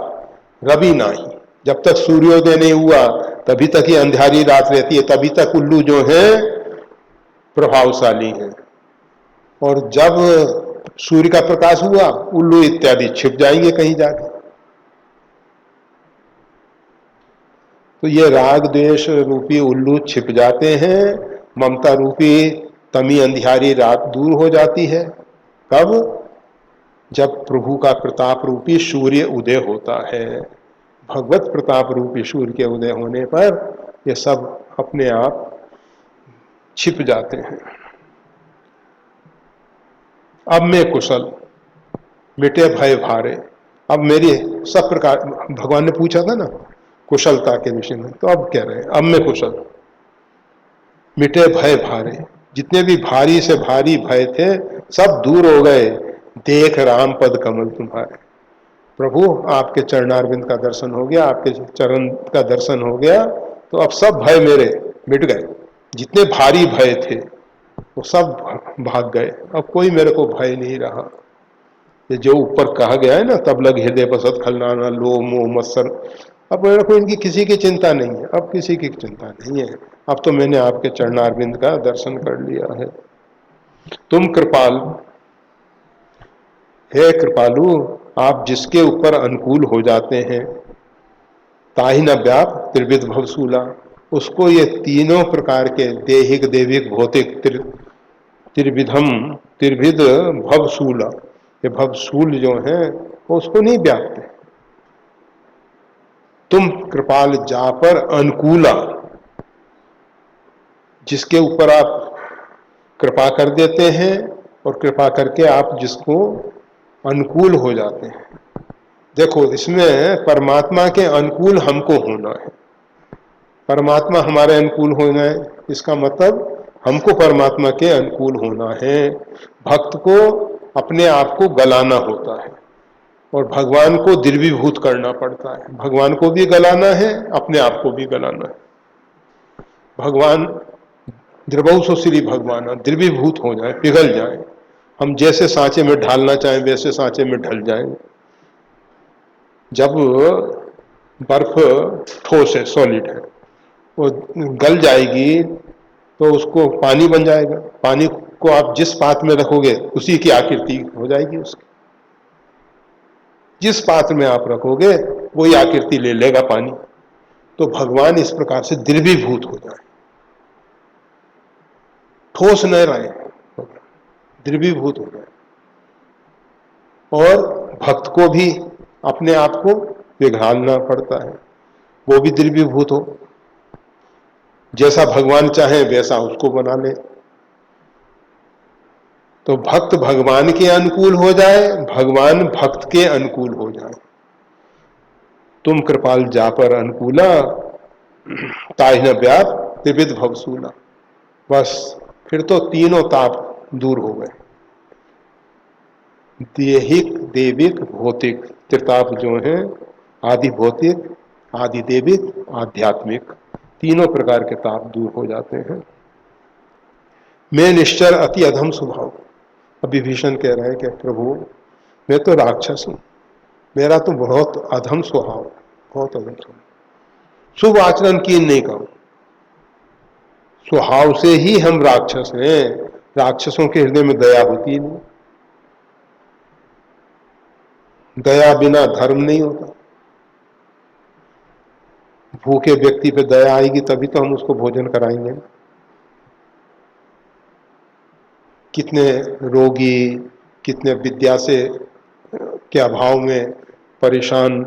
रवि नाही, जब तक सूर्योदय नहीं हुआ तभी तक ये अंधियारी रात रहती है, तभी तक उल्लू जो है प्रभावशाली है। और जब सूर्य का प्रकाश हुआ उल्लू इत्यादि छिप जाएंगे कहीं जाके। तो ये राग द्वेष रूपी उल्लू छिप जाते हैं, ममता रूपी तमी अंधियारी रात दूर हो जाती है। कब? जब प्रभु का प्रताप रूपी सूर्य उदय होता है। भगवत प्रताप रूपी सूर्य के उदय होने पर ये सब अपने आप छिप जाते हैं। अब मैं कुशल मिटे भय भारे। अब मेरी सब प्रकार, भगवान ने पूछा था ना कुशलता के विषय में, तो अब कह रहे हैं अब मैं कुशल, मिटे भय भारे, जितने भी भारी से भारी भय थे सब दूर हो गए, देख राम पद कमल तुम्हारे। प्रभु आपके चरणारविंद का दर्शन हो गया, आपके चरण का दर्शन हो गया, तो अब सब भय मेरे मिट गए। जितने भारी भय थे वो सब भाग गए, अब कोई मेरे को भय नहीं रहा। ये जो ऊपर कहा गया है ना, तब लग हृदय बसत खलनाना लो मोह मत्सर, अब मेरे को इनकी किसी की चिंता नहीं है, अब किसी की चिंता नहीं है। अब तो मैंने आपके चरणारविंद का दर्शन कर लिया है। तुम कृपाल, हे कृपालु, आप जिसके ऊपर अनुकूल हो जाते हैं, ताहि न व्याप त्रिविध भवसूला, उसको ये तीनों प्रकार के देहिक देविक भौतिक त्रिविधम त्रिविध भवसूला, ये भवसूल जो है वो उसको नहीं व्यापते। तुम कृपाल जा पर अनुकूला, जिसके ऊपर आप कृपा कर देते हैं और कृपा करके आप जिसको अनुकूल हो जाते हैं। देखो इसमें परमात्मा के अनुकूल हमको होना है, परमात्मा हमारे अनुकूल होना है, इसका मतलब हमको परमात्मा के अनुकूल होना है। भक्त को अपने आप को गलाना होता है और भगवान को द्रवीभूत करना पड़ता है। भगवान को भी गलाना है, अपने आप को भी गलाना है। भगवान द्रवौ सो श्री भगवान, द्रवीभूत हो जाए, पिघल जाए, हम जैसे सांचे में ढालना चाहें वैसे सांचे में ढल जाएं। जब बर्फ ठोस है, सॉलिड है, वो गल जाएगी तो उसको पानी बन जाएगा, पानी को आप जिस पात्र में रखोगे उसी की आकृति हो जाएगी उसकी, जिस पात्र में आप रखोगे वही आकृति ले लेगा पानी। तो भगवान इस प्रकार से द्रवीभूत हो जाए, ठोस न रहे, द्रवीभूत हो जाए, और भक्त को भी अपने आप को पिघालना पड़ता है, वो भी द्रवीभूत हो, जैसा भगवान चाहे वैसा उसको बना ले। तो भक्त भगवान के अनुकूल हो जाए, भगवान भक्त के अनुकूल हो जाए। तुम कृपाल जा पर अनुकूला, ताहि न व्याप त्रिविध भवसूला। बस फिर तो तीनों ताप दूर हो गए, देहिक, देविक, भौतिक त्रिताप जो है, आदि भौतिक, आदि देविक, आध्यात्मिक, तीनों प्रकार के ताप दूर हो जाते हैं। मैं निश्चर अति अधम स्वभाव, अभी भीषण कह रहे हैं कि प्रभु मैं तो राक्षस हूं, मेरा तो बहुत अधम स्वभाव, बहुत अधम स्वभाव, शुभ आचरण की नहीं कहूं, स्वभाव से ही हम राक्षस हैं। राक्षसों के हृदय में दया होती नहीं, दया बिना धर्म नहीं होता। भूखे व्यक्ति पे दया आएगी तभी तो हम उसको भोजन कराएंगे। कितने रोगी, कितने विद्या से के अभाव में परेशान,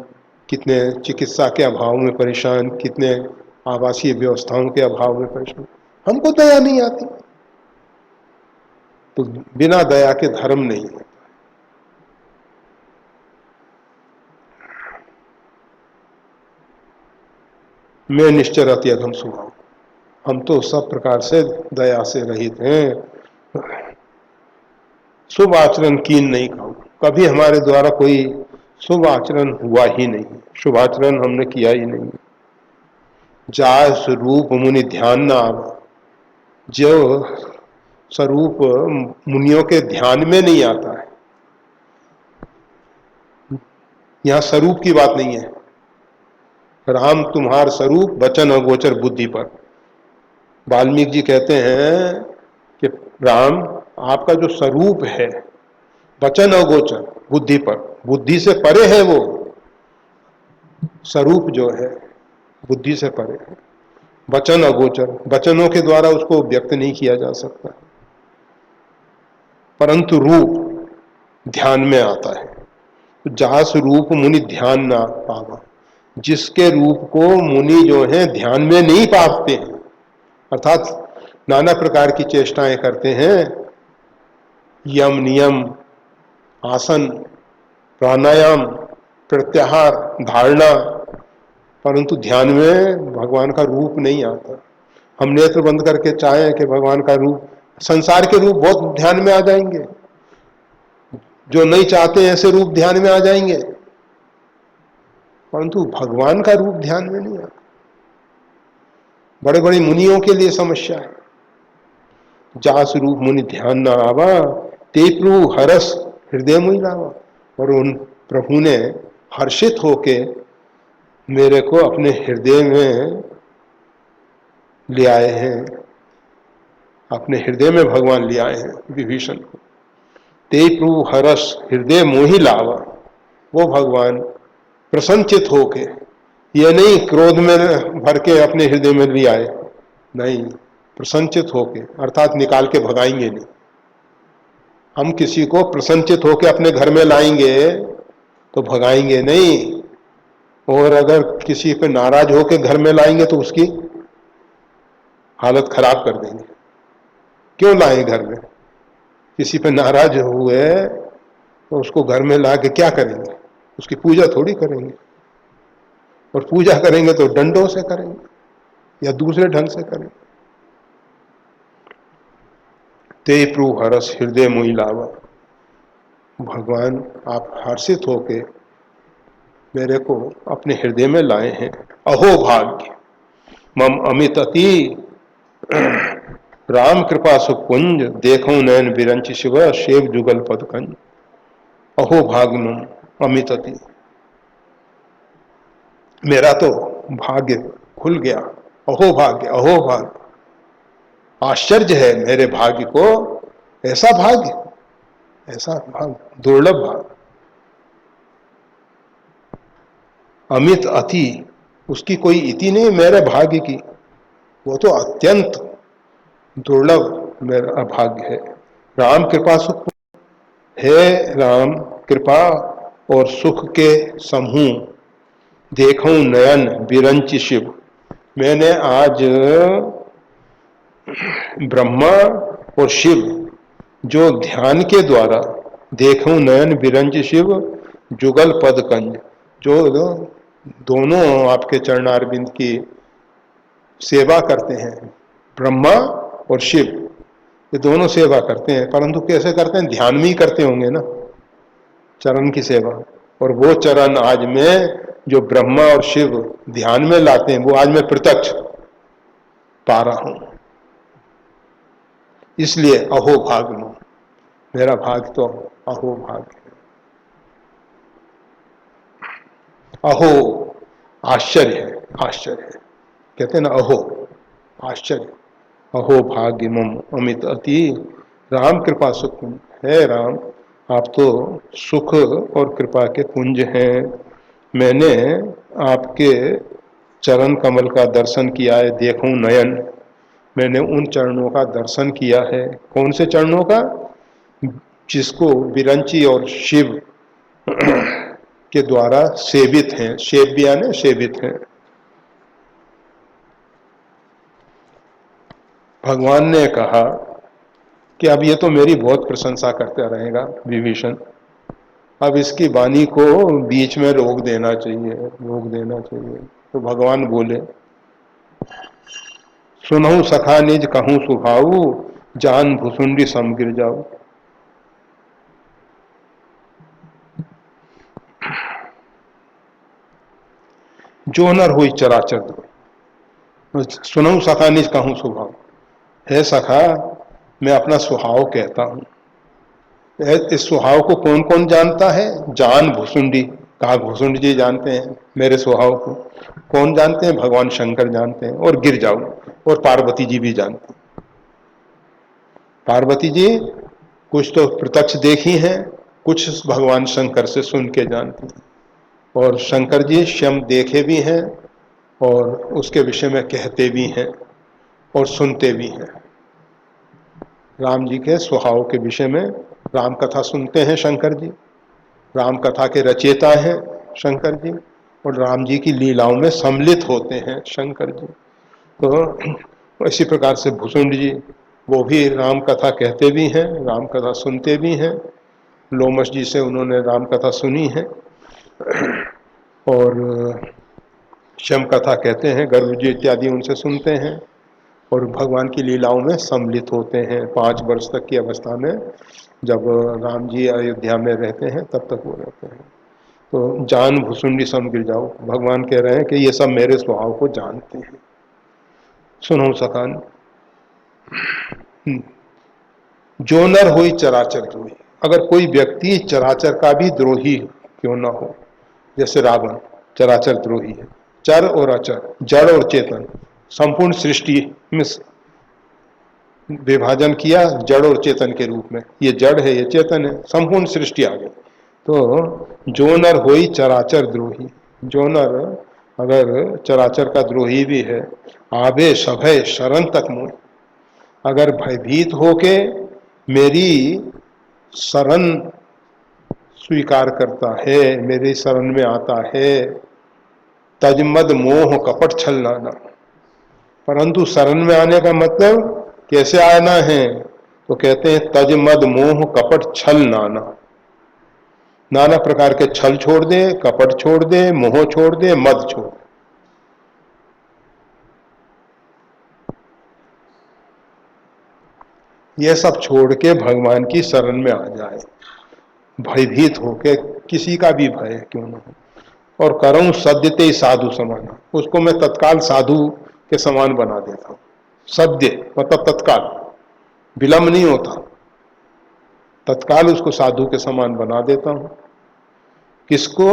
कितने चिकित्सा के अभाव में परेशान, कितने आवासीय व्यवस्थाओं के अभाव में परेशान, हमको दया नहीं आती। तो बिना दया के धर्म नहीं है। मैं निश्चर अति अधम स्वभाव, हम तो सब प्रकार से दया से रहित हैं। शुभ आचरण कीन नहीं खाऊं, कभी हमारे द्वारा कोई शुभ आचरण हुआ ही नहीं, शुभ आचरण हमने किया ही नहीं। जाय स्वरूप मुनि ध्यान न आवा, जो स्वरूप मुनियों के ध्यान में नहीं आता है। यहां स्वरूप की बात नहीं है, राम तुम्हार स्वरूप वचन अगोचर बुद्धि पर। वाल्मीकि जी कहते हैं कि राम आपका जो स्वरूप है वचन अगोचर बुद्धि पर, बुद्धि से परे है वो स्वरूप जो है, बुद्धि से परे है। वचन अगोचर, वचनों के द्वारा उसको व्यक्त नहीं किया जा सकता, परंतु रूप ध्यान में आता है। जास रूप मुनि ध्यान ना पावा, जिसके रूप को मुनि जो है ध्यान में नहीं पाते हैं, अर्थात नाना प्रकार की चेष्टाएं करते हैं, यम नियम, आसन, प्राणायाम, प्रत्याहार, धारणा, परंतु ध्यान में भगवान का रूप नहीं आता। हम नेत्र बंद करके चाहें कि भगवान का रूप, संसार के रूप बहुत ध्यान में आ जाएंगे, जो नहीं चाहते ऐसे रूप ध्यान में आ जाएंगे, परंतु भगवान का रूप ध्यान में नहीं आता। बड़े बड़े मुनियों के लिए समस्या है। जास रूप मुनि ध्यान न आवा, ते प्रभु हरस हृदय मुहि लावा। और उन प्रभु ने हर्षित होके मेरे को अपने हृदय में ले आए हैं, अपने हृदय में भगवान ले आए हैं विभीषण को। ते प्रभु हरस हृदय मोहि लावा, वो भगवान प्रसन्नचित होके, ये नहीं क्रोध में भर के अपने हृदय में ले आए, नहीं, प्रसन्नचित होके, अर्थात निकाल के भगाएंगे नहीं। हम किसी को प्रसन्नचित होके अपने घर में लाएंगे तो भगाएंगे नहीं, और अगर किसी पे नाराज होके घर में लाएंगे तो उसकी हालत खराब कर देंगे। क्यों लाए घर में? किसी पे नाराज हुए तो उसको घर में ला के क्या करेंगे? उसकी पूजा थोड़ी करेंगे, और पूजा करेंगे तो डंडों से करेंगे या दूसरे ढंग से करेंगे। ते प्रभु हरस हृदय मोहि लावा, भगवान आप हर्षित होके मेरे को अपने हृदय में लाए हैं। अहो भाग्य मम अमित अति राम कृपा सुख कुंज, देखो नयन बिरंच शिव, शेव जुगल पद कंज। अहो भाग्यम अमित अति, मेरा तो भाग्य खुल गया। अहो भाग्य, अहो भाग्य, आश्चर्य है मेरे भाग्य को। ऐसा भाग्य, ऐसा भाग्य, दुर्लभ भाग्य। अमित अति, उसकी कोई इति नहीं मेरे भाग्य की, वो तो अत्यंत दुर्लभ मेरा भाग्य है। राम कृपा सुख है, राम कृपा और सुख के समूह, देखूं नयन बिरंच शिव। मैंने आज ब्रह्मा और शिव जो ध्यान के द्वारा, देखूं नयन बिरंज शिव, जुगल पद कंज, जो दोनों आपके चरणारविंद की सेवा करते हैं, ब्रह्मा और शिव, ये दोनों सेवा करते हैं। परंतु कैसे करते हैं? ध्यान में ही करते होंगे ना चरण की सेवा। और वो चरण आज मैं, जो ब्रह्मा और शिव ध्यान में लाते हैं, वो आज मैं प्रत्यक्ष पा रहा हूं। इसलिए अहो भाग्य, मेरा भाग्य तो अहो भाग्य है। अहो आश्चर्य है, आश्चर्य है, कहते हैं ना अहो आश्चर्य। अहो भाग्य मम अमित अति, राम कृपा सुख है। राम आप तो सुख और कृपा के पुंज हैं। मैंने आपके चरण कमल का दर्शन किया है, देखूं नयन, मैंने उन चरणों का दर्शन किया है। कौन से चरणों का? जिसको विरंची और शिव के द्वारा सेवित हैं, सेव्या ने सेवित हैं। भगवान ने कहा कि अब ये तो मेरी बहुत प्रशंसा करता रहेगा विभीषण, अब इसकी वाणी को बीच में रोक देना चाहिए, रोक देना चाहिए। तो भगवान बोले, सुनहु सखा निज कहूं सुभाऊ, जान भुसुंडी सम गिर जाऊ। जो नर हुई चराचर दो, सुनहु सखा निज कहूं सुभाऊ। हे सखा, मैं अपना सुहाव कहता हूं। इस सुहाव को कौन कौन जानता है? जान भुसुंडी, कहा भुसुंडी जी जानते हैं मेरे सुहाव को। कौन जानते हैं? भगवान शंकर जानते हैं। और गिर जाऊं, और पार्वती जी भी जानती हैं। पार्वती जी कुछ तो प्रत्यक्ष देखी हैं, कुछ भगवान शंकर से सुन के जानती हैं। और शंकर जी स्वयं देखे भी हैं और उसके विषय में कहते भी हैं और सुनते भी हैं। राम जी के स्वभाव के विषय में राम कथा सुनते हैं शंकर जी, राम कथा के रचयिता हैं शंकर जी, और राम जी की लीलाओं में सम्मिलित होते हैं शंकर जी। तो इसी प्रकार से भुसुंड जी, वो भी राम कथा कहते भी हैं, राम कथा सुनते भी हैं। लोमश जी से उन्होंने राम कथा सुनी है और शम कथा कहते हैं, गर्भ जी इत्यादि उनसे सुनते हैं और भगवान की लीलाओं में सम्मिलित होते हैं। 5 वर्ष तक की अवस्था में जब राम जी अयोध्या में रहते हैं तब तक वो रहते हैं। तो जान भुसुंडी सम गिर जाओ, भगवान कह रहे हैं कि ये सब मेरे स्वभाव को जानते हैं। सुनो सखान, जो नर हुई चराचर द्रोही, अगर कोई व्यक्ति चराचर का भी द्रोही क्यों ना हो, जैसे रावण चराचर द्रोही है, चर और अचर, जड़ और चेतन, संपूर्ण सृष्टि में विभाजन किया जड़ और चेतन के रूप में, ये जड़ है ये चेतन है, संपूर्ण सृष्टि आ गई। तो जो नर होई चराचर द्रोही, जो नर अगर चराचर का द्रोही भी है, आवे सभय शरण तक मोह, अगर भयभीत होके मेरी शरण स्वीकार करता है, मेरी शरण में आता है, तजमद मोह कपट छल नाना। परंतु शरण में आने का मतलब कैसे आना है? तो कहते हैं तजमद मोह कपट छल नाना, नाना प्रकार के छल छोड़ दे, कपट छोड़ दे, मोह छोड़ दे, मद छोड़ दे। ये सब छोड़ के भगवान की शरण में आ जाए, भयभीत होके, किसी का भी भय क्यों ना हो। और करूं सद्यते साधु समाना, उसको मैं तत्काल साधु के समान बना देता हूं। सद्य मतलब तत्काल, विलंब नहीं होता, तत्काल उसको साधु के समान बना देता हूं। किसको?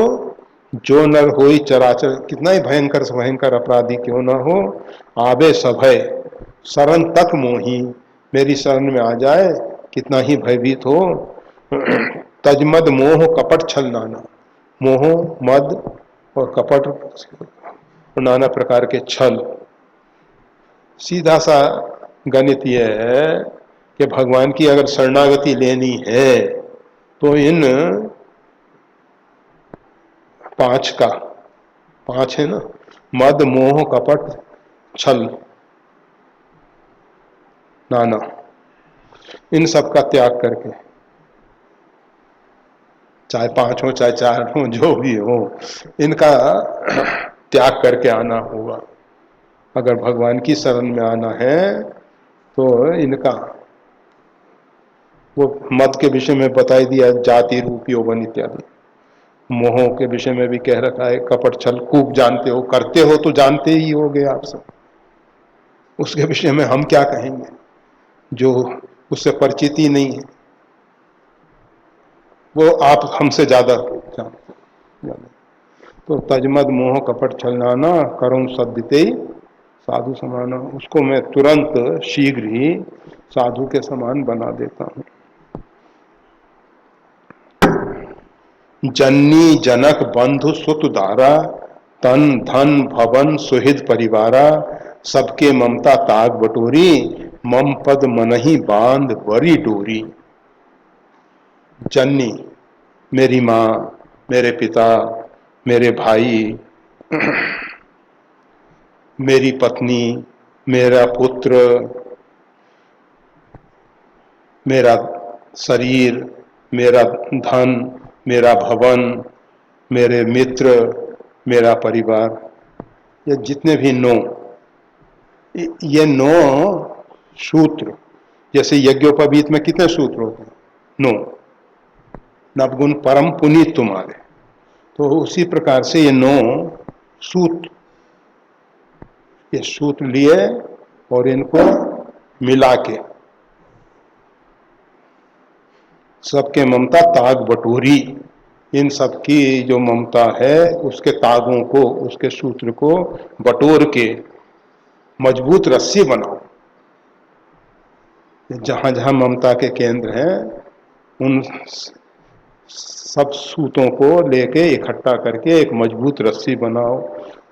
जो नर होई चराचर, कितना ही भयंकर से भयंकर अपराधी क्यों ना हो, आवे सभय शरण तक मोही, मेरी शरण में आ जाए, कितना ही भयभीत हो। तजमद मोह कपट छल नाना, मोह मद और कपट, नाना प्रकार के छल। सीधा सा गणित यह है कि भगवान की अगर शरणागति लेनी है तो इन पांच का, पांच है ना, मद मोह कपट छल नाना, इन सब का त्याग करके, चाहे पांच हो चाहे चार हो जो भी हो, इनका त्याग करके आना होगा। अगर भगवान की शरण में आना है तो इनका, वो मत के विषय में बताई दिया, जाति रूप यौवन इत्यादि। मोहों के विषय में भी कह रखा है, कपट छल खूब जानते हो, करते हो तो जानते ही होगे आप सब, उसके विषय में हम क्या कहेंगे जो उससे परिचित ही नहीं है, वो आप हमसे ज्यादा जानते। तो तजमद मोह कपट छल नाना, करुण सद्यते साधु समाना, उसको मैं तुरंत शीघ्र ही साधु के समान बना देता हूं। जननी जनक बंधु सुत धारा, तन धन भवन सुहृद परिवारा, सबके ममता ताग बटोरी, मम पद मनहि बांध बरी डोरी। जननी मेरी माँ, मेरे पिता, मेरे भाई, मेरी पत्नी, मेरा पुत्र, मेरा शरीर, मेरा धन, मेरा भवन, मेरे मित्र, मेरा परिवार, ये जितने भी नौ, ये नौ सूत्र, जैसे यज्ञोपवीत में कितने सूत्र होते हैं? नौ। नवगुण परम पुनीत तुम्हारे, तो उसी प्रकार से ये नौ सूत्र, ये सूत्र लिए और इनको मिला के सबके ममता ताग बटोरी, इन सबकी जो ममता है उसके तागों को, उसके सूत्र को बटोर के मजबूत रस्सी बनाओ। जहां जहां ममता के केंद्र हैं उन सब सूतों को लेके इकट्ठा करके एक मजबूत रस्सी बनाओ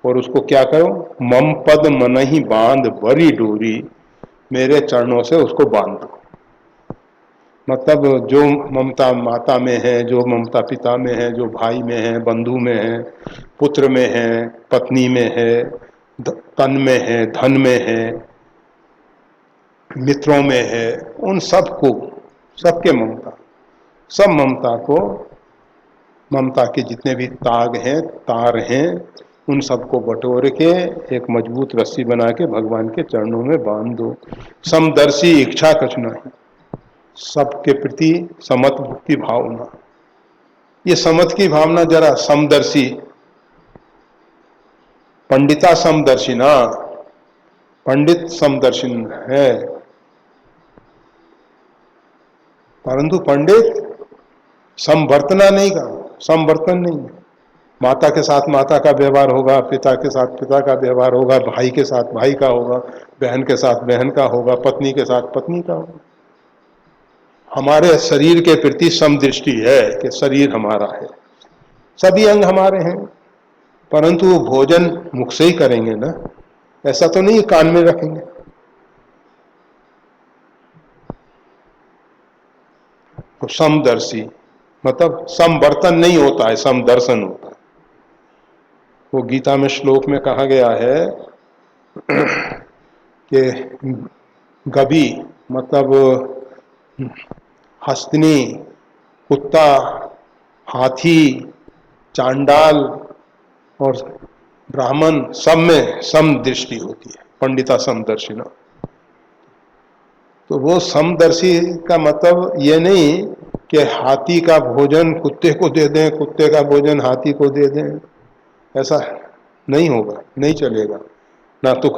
और उसको क्या करो, मम पद मनहि बांध बरी डोरी, मेरे चरणों से उसको बांध दो। मतलब जो ममता माता में है, जो ममता पिता में है, जो भाई में है, बंधु में है, पुत्र में है, पत्नी में है, तन में है, धन में है, मित्रों में है, उन सबको, सबके ममता, सब ममता को, ममता के जितने भी ताग हैं, तार हैं, उन सबको बटोर के एक मजबूत रस्सी बना के भगवान के चरणों में बांध दो। समदर्शी इच्छा कछु नहीं, सबके प्रति समत की भावना, ये समत की भावना जरा समदर्शी, पंडिता समदर्शिना, पंडित समदर्शिन है, परंतु पंडित समवर्तना नहीं का, समवर्तन नहीं। माता के साथ माता का व्यवहार होगा, पिता के साथ पिता का व्यवहार होगा, भाई के साथ भाई का होगा, बहन के साथ बहन का होगा, पत्नी के साथ पत्नी का होगा। हमारे शरीर के प्रति समदृष्टि है कि शरीर हमारा है, सभी अंग हमारे हैं, परंतु वो भोजन मुख से ही करेंगे ना, ऐसा तो नहीं कान में रखेंगे। तो समदर्शी मतलब समवर्तन नहीं होता है, समदर्शन होता है। वो गीता में श्लोक में कहा गया है कि गबी मतलब हस्तिनी, कुत्ता, हाथी, चांडाल और ब्राह्मण, सब में सम दृष्टि होती है, पंडिता समदर्शिना। तो वो समदर्शी का मतलब ये नहीं कि हाथी का भोजन कुत्ते को दे दें, कुत्ते का भोजन हाथी को दे दें, ऐसा नहीं होगा, नहीं चलेगा। ना तो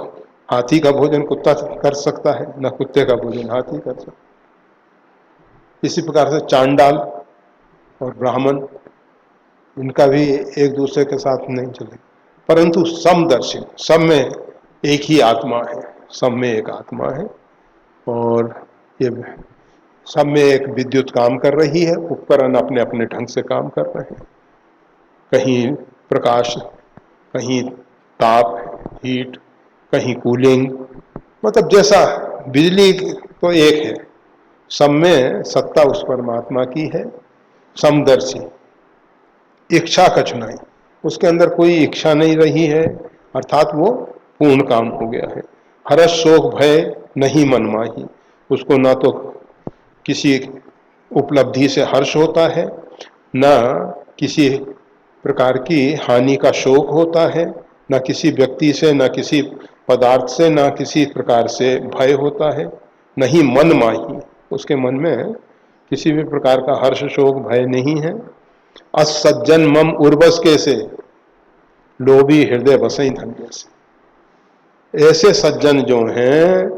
हाथी का भोजन कुत्ता कर सकता है, ना कुत्ते का भोजन हाथी कर सकता है। इसी प्रकार से चांडाल और ब्राह्मण, इनका भी एक दूसरे के साथ नहीं चले, परंतु समदर्शी, सब में एक ही आत्मा है, सब में एक आत्मा है। और ये सब में एक विद्युत काम कर रही है, उपकरण अपने अपने ढंग से काम कर रहे हैं। कहीं प्रकाश, कहीं ताप, हीट, कहीं कूलिंग, मतलब जैसा बिजली तो एक है, सब में सत्ता उस परमात्मा की है। समदर्शी, इच्छा कछुनाई, उसके अंदर कोई इच्छा नहीं रही है, अर्थात वो पूर्ण काम हो गया है। हर्ष शोक भय नहीं मन माही, उसको ना तो किसी उपलब्धि से हर्ष होता है, ना किसी प्रकार की हानि का शोक होता है, ना किसी व्यक्ति से, ना किसी पदार्थ से, ना किसी प्रकार से भय होता है। नहीं मन माही, उसके मन में किसी भी प्रकार का हर्ष शोक भय नहीं है। असज्जन मम उर्वस कैसे, लोभी हृदय बसई धन जैसे। ऐसे सज्जन जो हैं,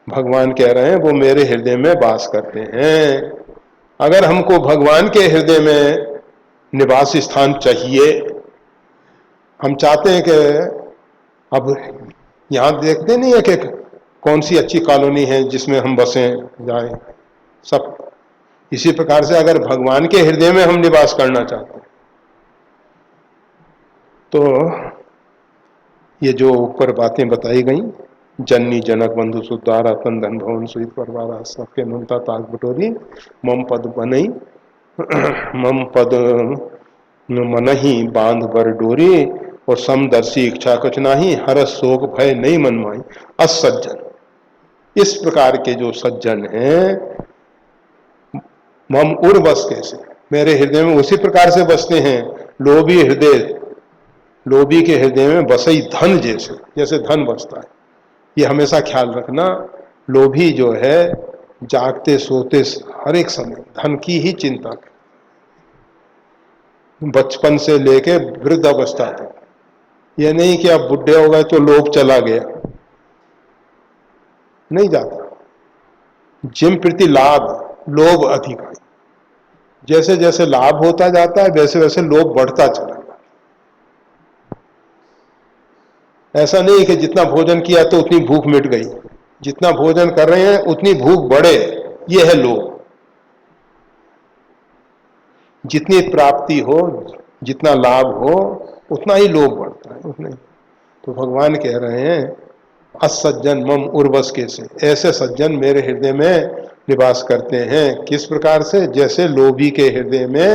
भगवान कह रहे हैं, वो मेरे हृदय में वास करते हैं। अगर हमको भगवान के हृदय में निवास स्थान चाहिए, हम चाहते हैं कि अब यहां देखते नहीं है कि कौन सी अच्छी कॉलोनी है जिसमें हम बसें जाएं, सब इसी प्रकार से अगर भगवान के हृदय में हम निवास करना चाहते हैं, तो ये जो ऊपर बातें बताई गई, जननी जनक बंधु सुद्धारा तन धन भवन सुहित परवारा, सबके ममता ताक बटोरी, मम पद बनई मम पद मनही बांध बर डोरी, और समदर्शी इच्छा कुछ नाही, हरस शोक भय नहीं मन माही। असज्जन, इस प्रकार के जो सज्जन हैं, मम उर बस कैसे, मेरे हृदय में उसी प्रकार से बसते हैं। लोभी हृदय, लोभी के हृदय में बसई धन जैसे, जैसे धन बसता है। ये हमेशा ख्याल रखना, लोभी जो है जागते सोते हर एक समय धन की ही चिंता कर, बचपन से लेके वृद्ध अवस्था तक। ये नहीं कि अब बुढ़े हो गए तो लोभ चला गया, नहीं जाता। जिम प्रति लाभ लोभ अधिक है, जैसे जैसे लाभ होता जाता है वैसे वैसे लोभ बढ़ता चला जाता है। ऐसा नहीं कि जितना भोजन किया तो उतनी भूख मिट गई, जितना भोजन कर रहे हैं उतनी भूख बढ़े, ये है लोभ। जितनी प्राप्ति हो, जितना लाभ हो, उतना ही लोभ बढ़ता है, उतना ही। तो भगवान कह रहे हैं, असज्जन मम उर्वस कैसे, ऐसे सज्जन मेरे हृदय में निवास करते हैं। किस प्रकार से, जैसे लोभी के हृदय में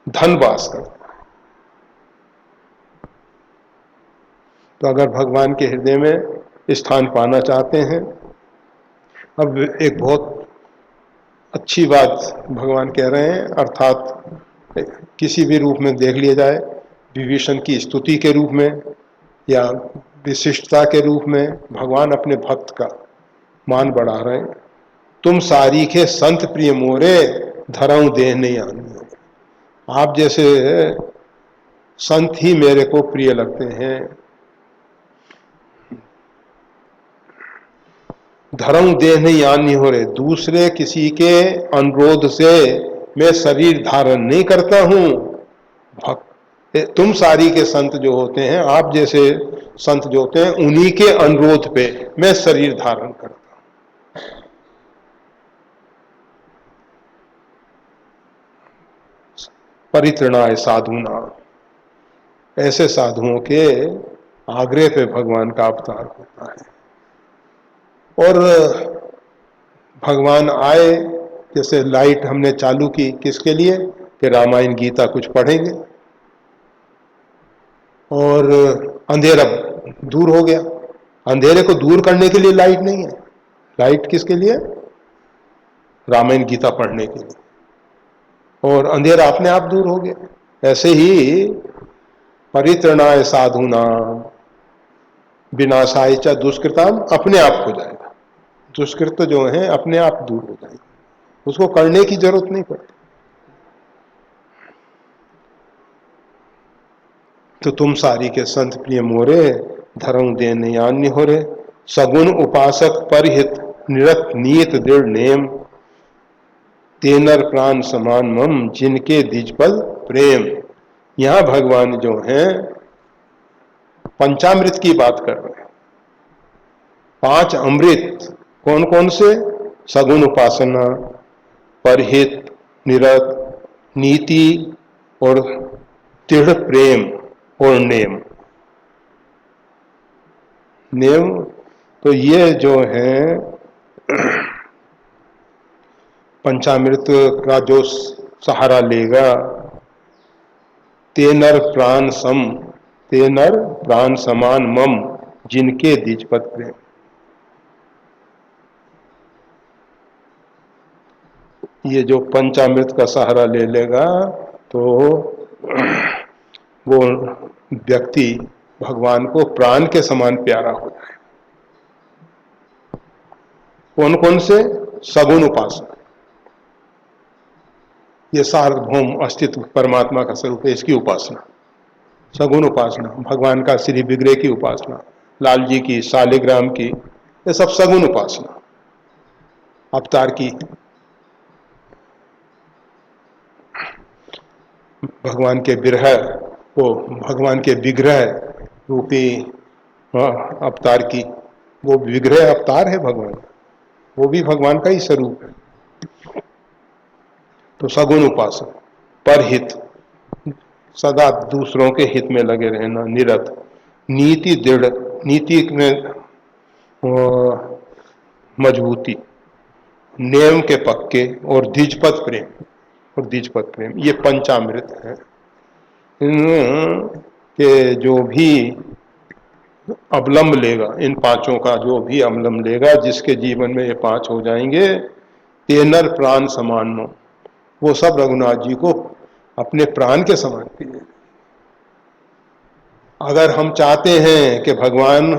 धन वास करता है। तो अगर भगवान के हृदय में स्थान पाना चाहते हैं, अब एक बहुत अच्छी बात भगवान कह रहे हैं, अर्थात किसी भी रूप में देख लिया जाए, विभीषण की स्तुति के रूप में या विशिष्टता के रूप में भगवान अपने भक्त का मान बढ़ा रहे हैं। तुम सारी के संत प्रिय मोरे, धरऊं देह नहीं आनी। आप जैसे संत ही मेरे को प्रिय लगते हैं। धर्म देह नहीं आनी हो रहे, दूसरे किसी के अनुरोध से मैं शरीर धारण नहीं करता हूं। तुम सारी के संत जो होते हैं, आप जैसे संत जो होते हैं, उन्हीं के अनुरोध पे मैं शरीर धारण करता हूं। परित्रणाय साधुना, ऐसे साधुओं के आग्रह पे भगवान का अवतार होता है। और भगवान आए, जैसे लाइट हमने चालू की किसके लिए, कि रामायण गीता कुछ पढ़ेंगे, और अंधेरा दूर हो गया। अंधेरे को दूर करने के लिए लाइट नहीं है, लाइट किसके लिए, रामायण गीता पढ़ने के लिए, और अंधेरा अपने आप दूर हो गया। ऐसे ही परित्रणाय साधुनाम विनाशाय च दुष्कृताम, अपने आप हो जाएगा। दुष्कृत जो है अपने आप दूर हो जाएगा, उसको करने की जरूरत नहीं पड़ती। तो तुम सारी के संत प्रिय मोरे, धर्म दे अन्य हो रे, सगुण उपासक परहित निरत नीत दृढ़ नेम, तेनर प्राण समान मम जिनके द्विजपद प्रेम। यहां भगवान जो हैं पंचामृत की बात कर रहे हैं। 5 अमृत कौन कौन से? सगुण उपासना, परहित, निरत, नीति और दृढ़ प्रेम और नेम। नेम तो ये जो है पंचामृत का जो सहारा लेगा, तेनर प्राण सम, तेनर प्राण समान मम जिनके द्विजपद प्रेम। ये जो पंचामृत का सहारा ले लेगा तो वो व्यक्ति भगवान को प्राण के समान प्यारा हो जाए। कौन कौन से? सगुण उपासना, ये सार्वभौम अस्तित्व परमात्मा का स्वरूप है, इसकी उपासना। सगुण उपासना, भगवान का श्री विग्रह की उपासना, लाल जी की, शालिग्राम की, ये सब सगुण उपासना। अवतार की, भगवान के विरह, वो भगवान के विग्रह रूपी अवतार की, वो विग्रह अवतार है भगवान, वो भी भगवान का ही स्वरूप है। तो सगुण उपासना, परहित, सदा दूसरों के हित में लगे रहना, निरत, नीति दृढ़, नीति में मजबूती, नियम के पक्के, और द्विजपद प्रेम, और द्विजपद प्रेम, ये पंचामृत है। के जो भी अवलंब लेगा, इन पांचों का जो भी अवलंब लेगा, जिसके जीवन में ये 5 हो जाएंगे, तेनर प्राण समान नो, वो सब रघुनाथ जी को अपने प्राण के समान प्रिय। अगर हम चाहते हैं कि भगवान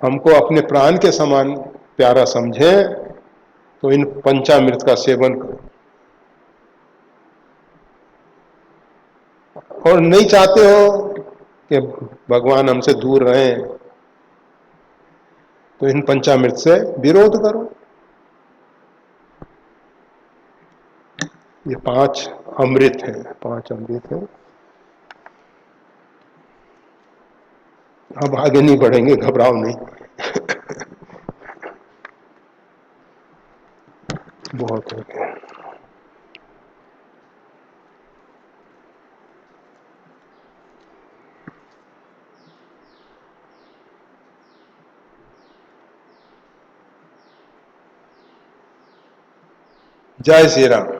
हमको अपने प्राण के समान प्यारा समझे, तो इन पंचामृत का सेवन करो। और नहीं चाहते हो कि भगवान हमसे दूर रहें, तो इन पंचामृत से विरोध करो। ये 5 अमृत हैं, 5 अमृत हैं। अब आगे नहीं बढ़ेंगे, घबराओ नहीं। बहुत हो गया। जय श्री राम।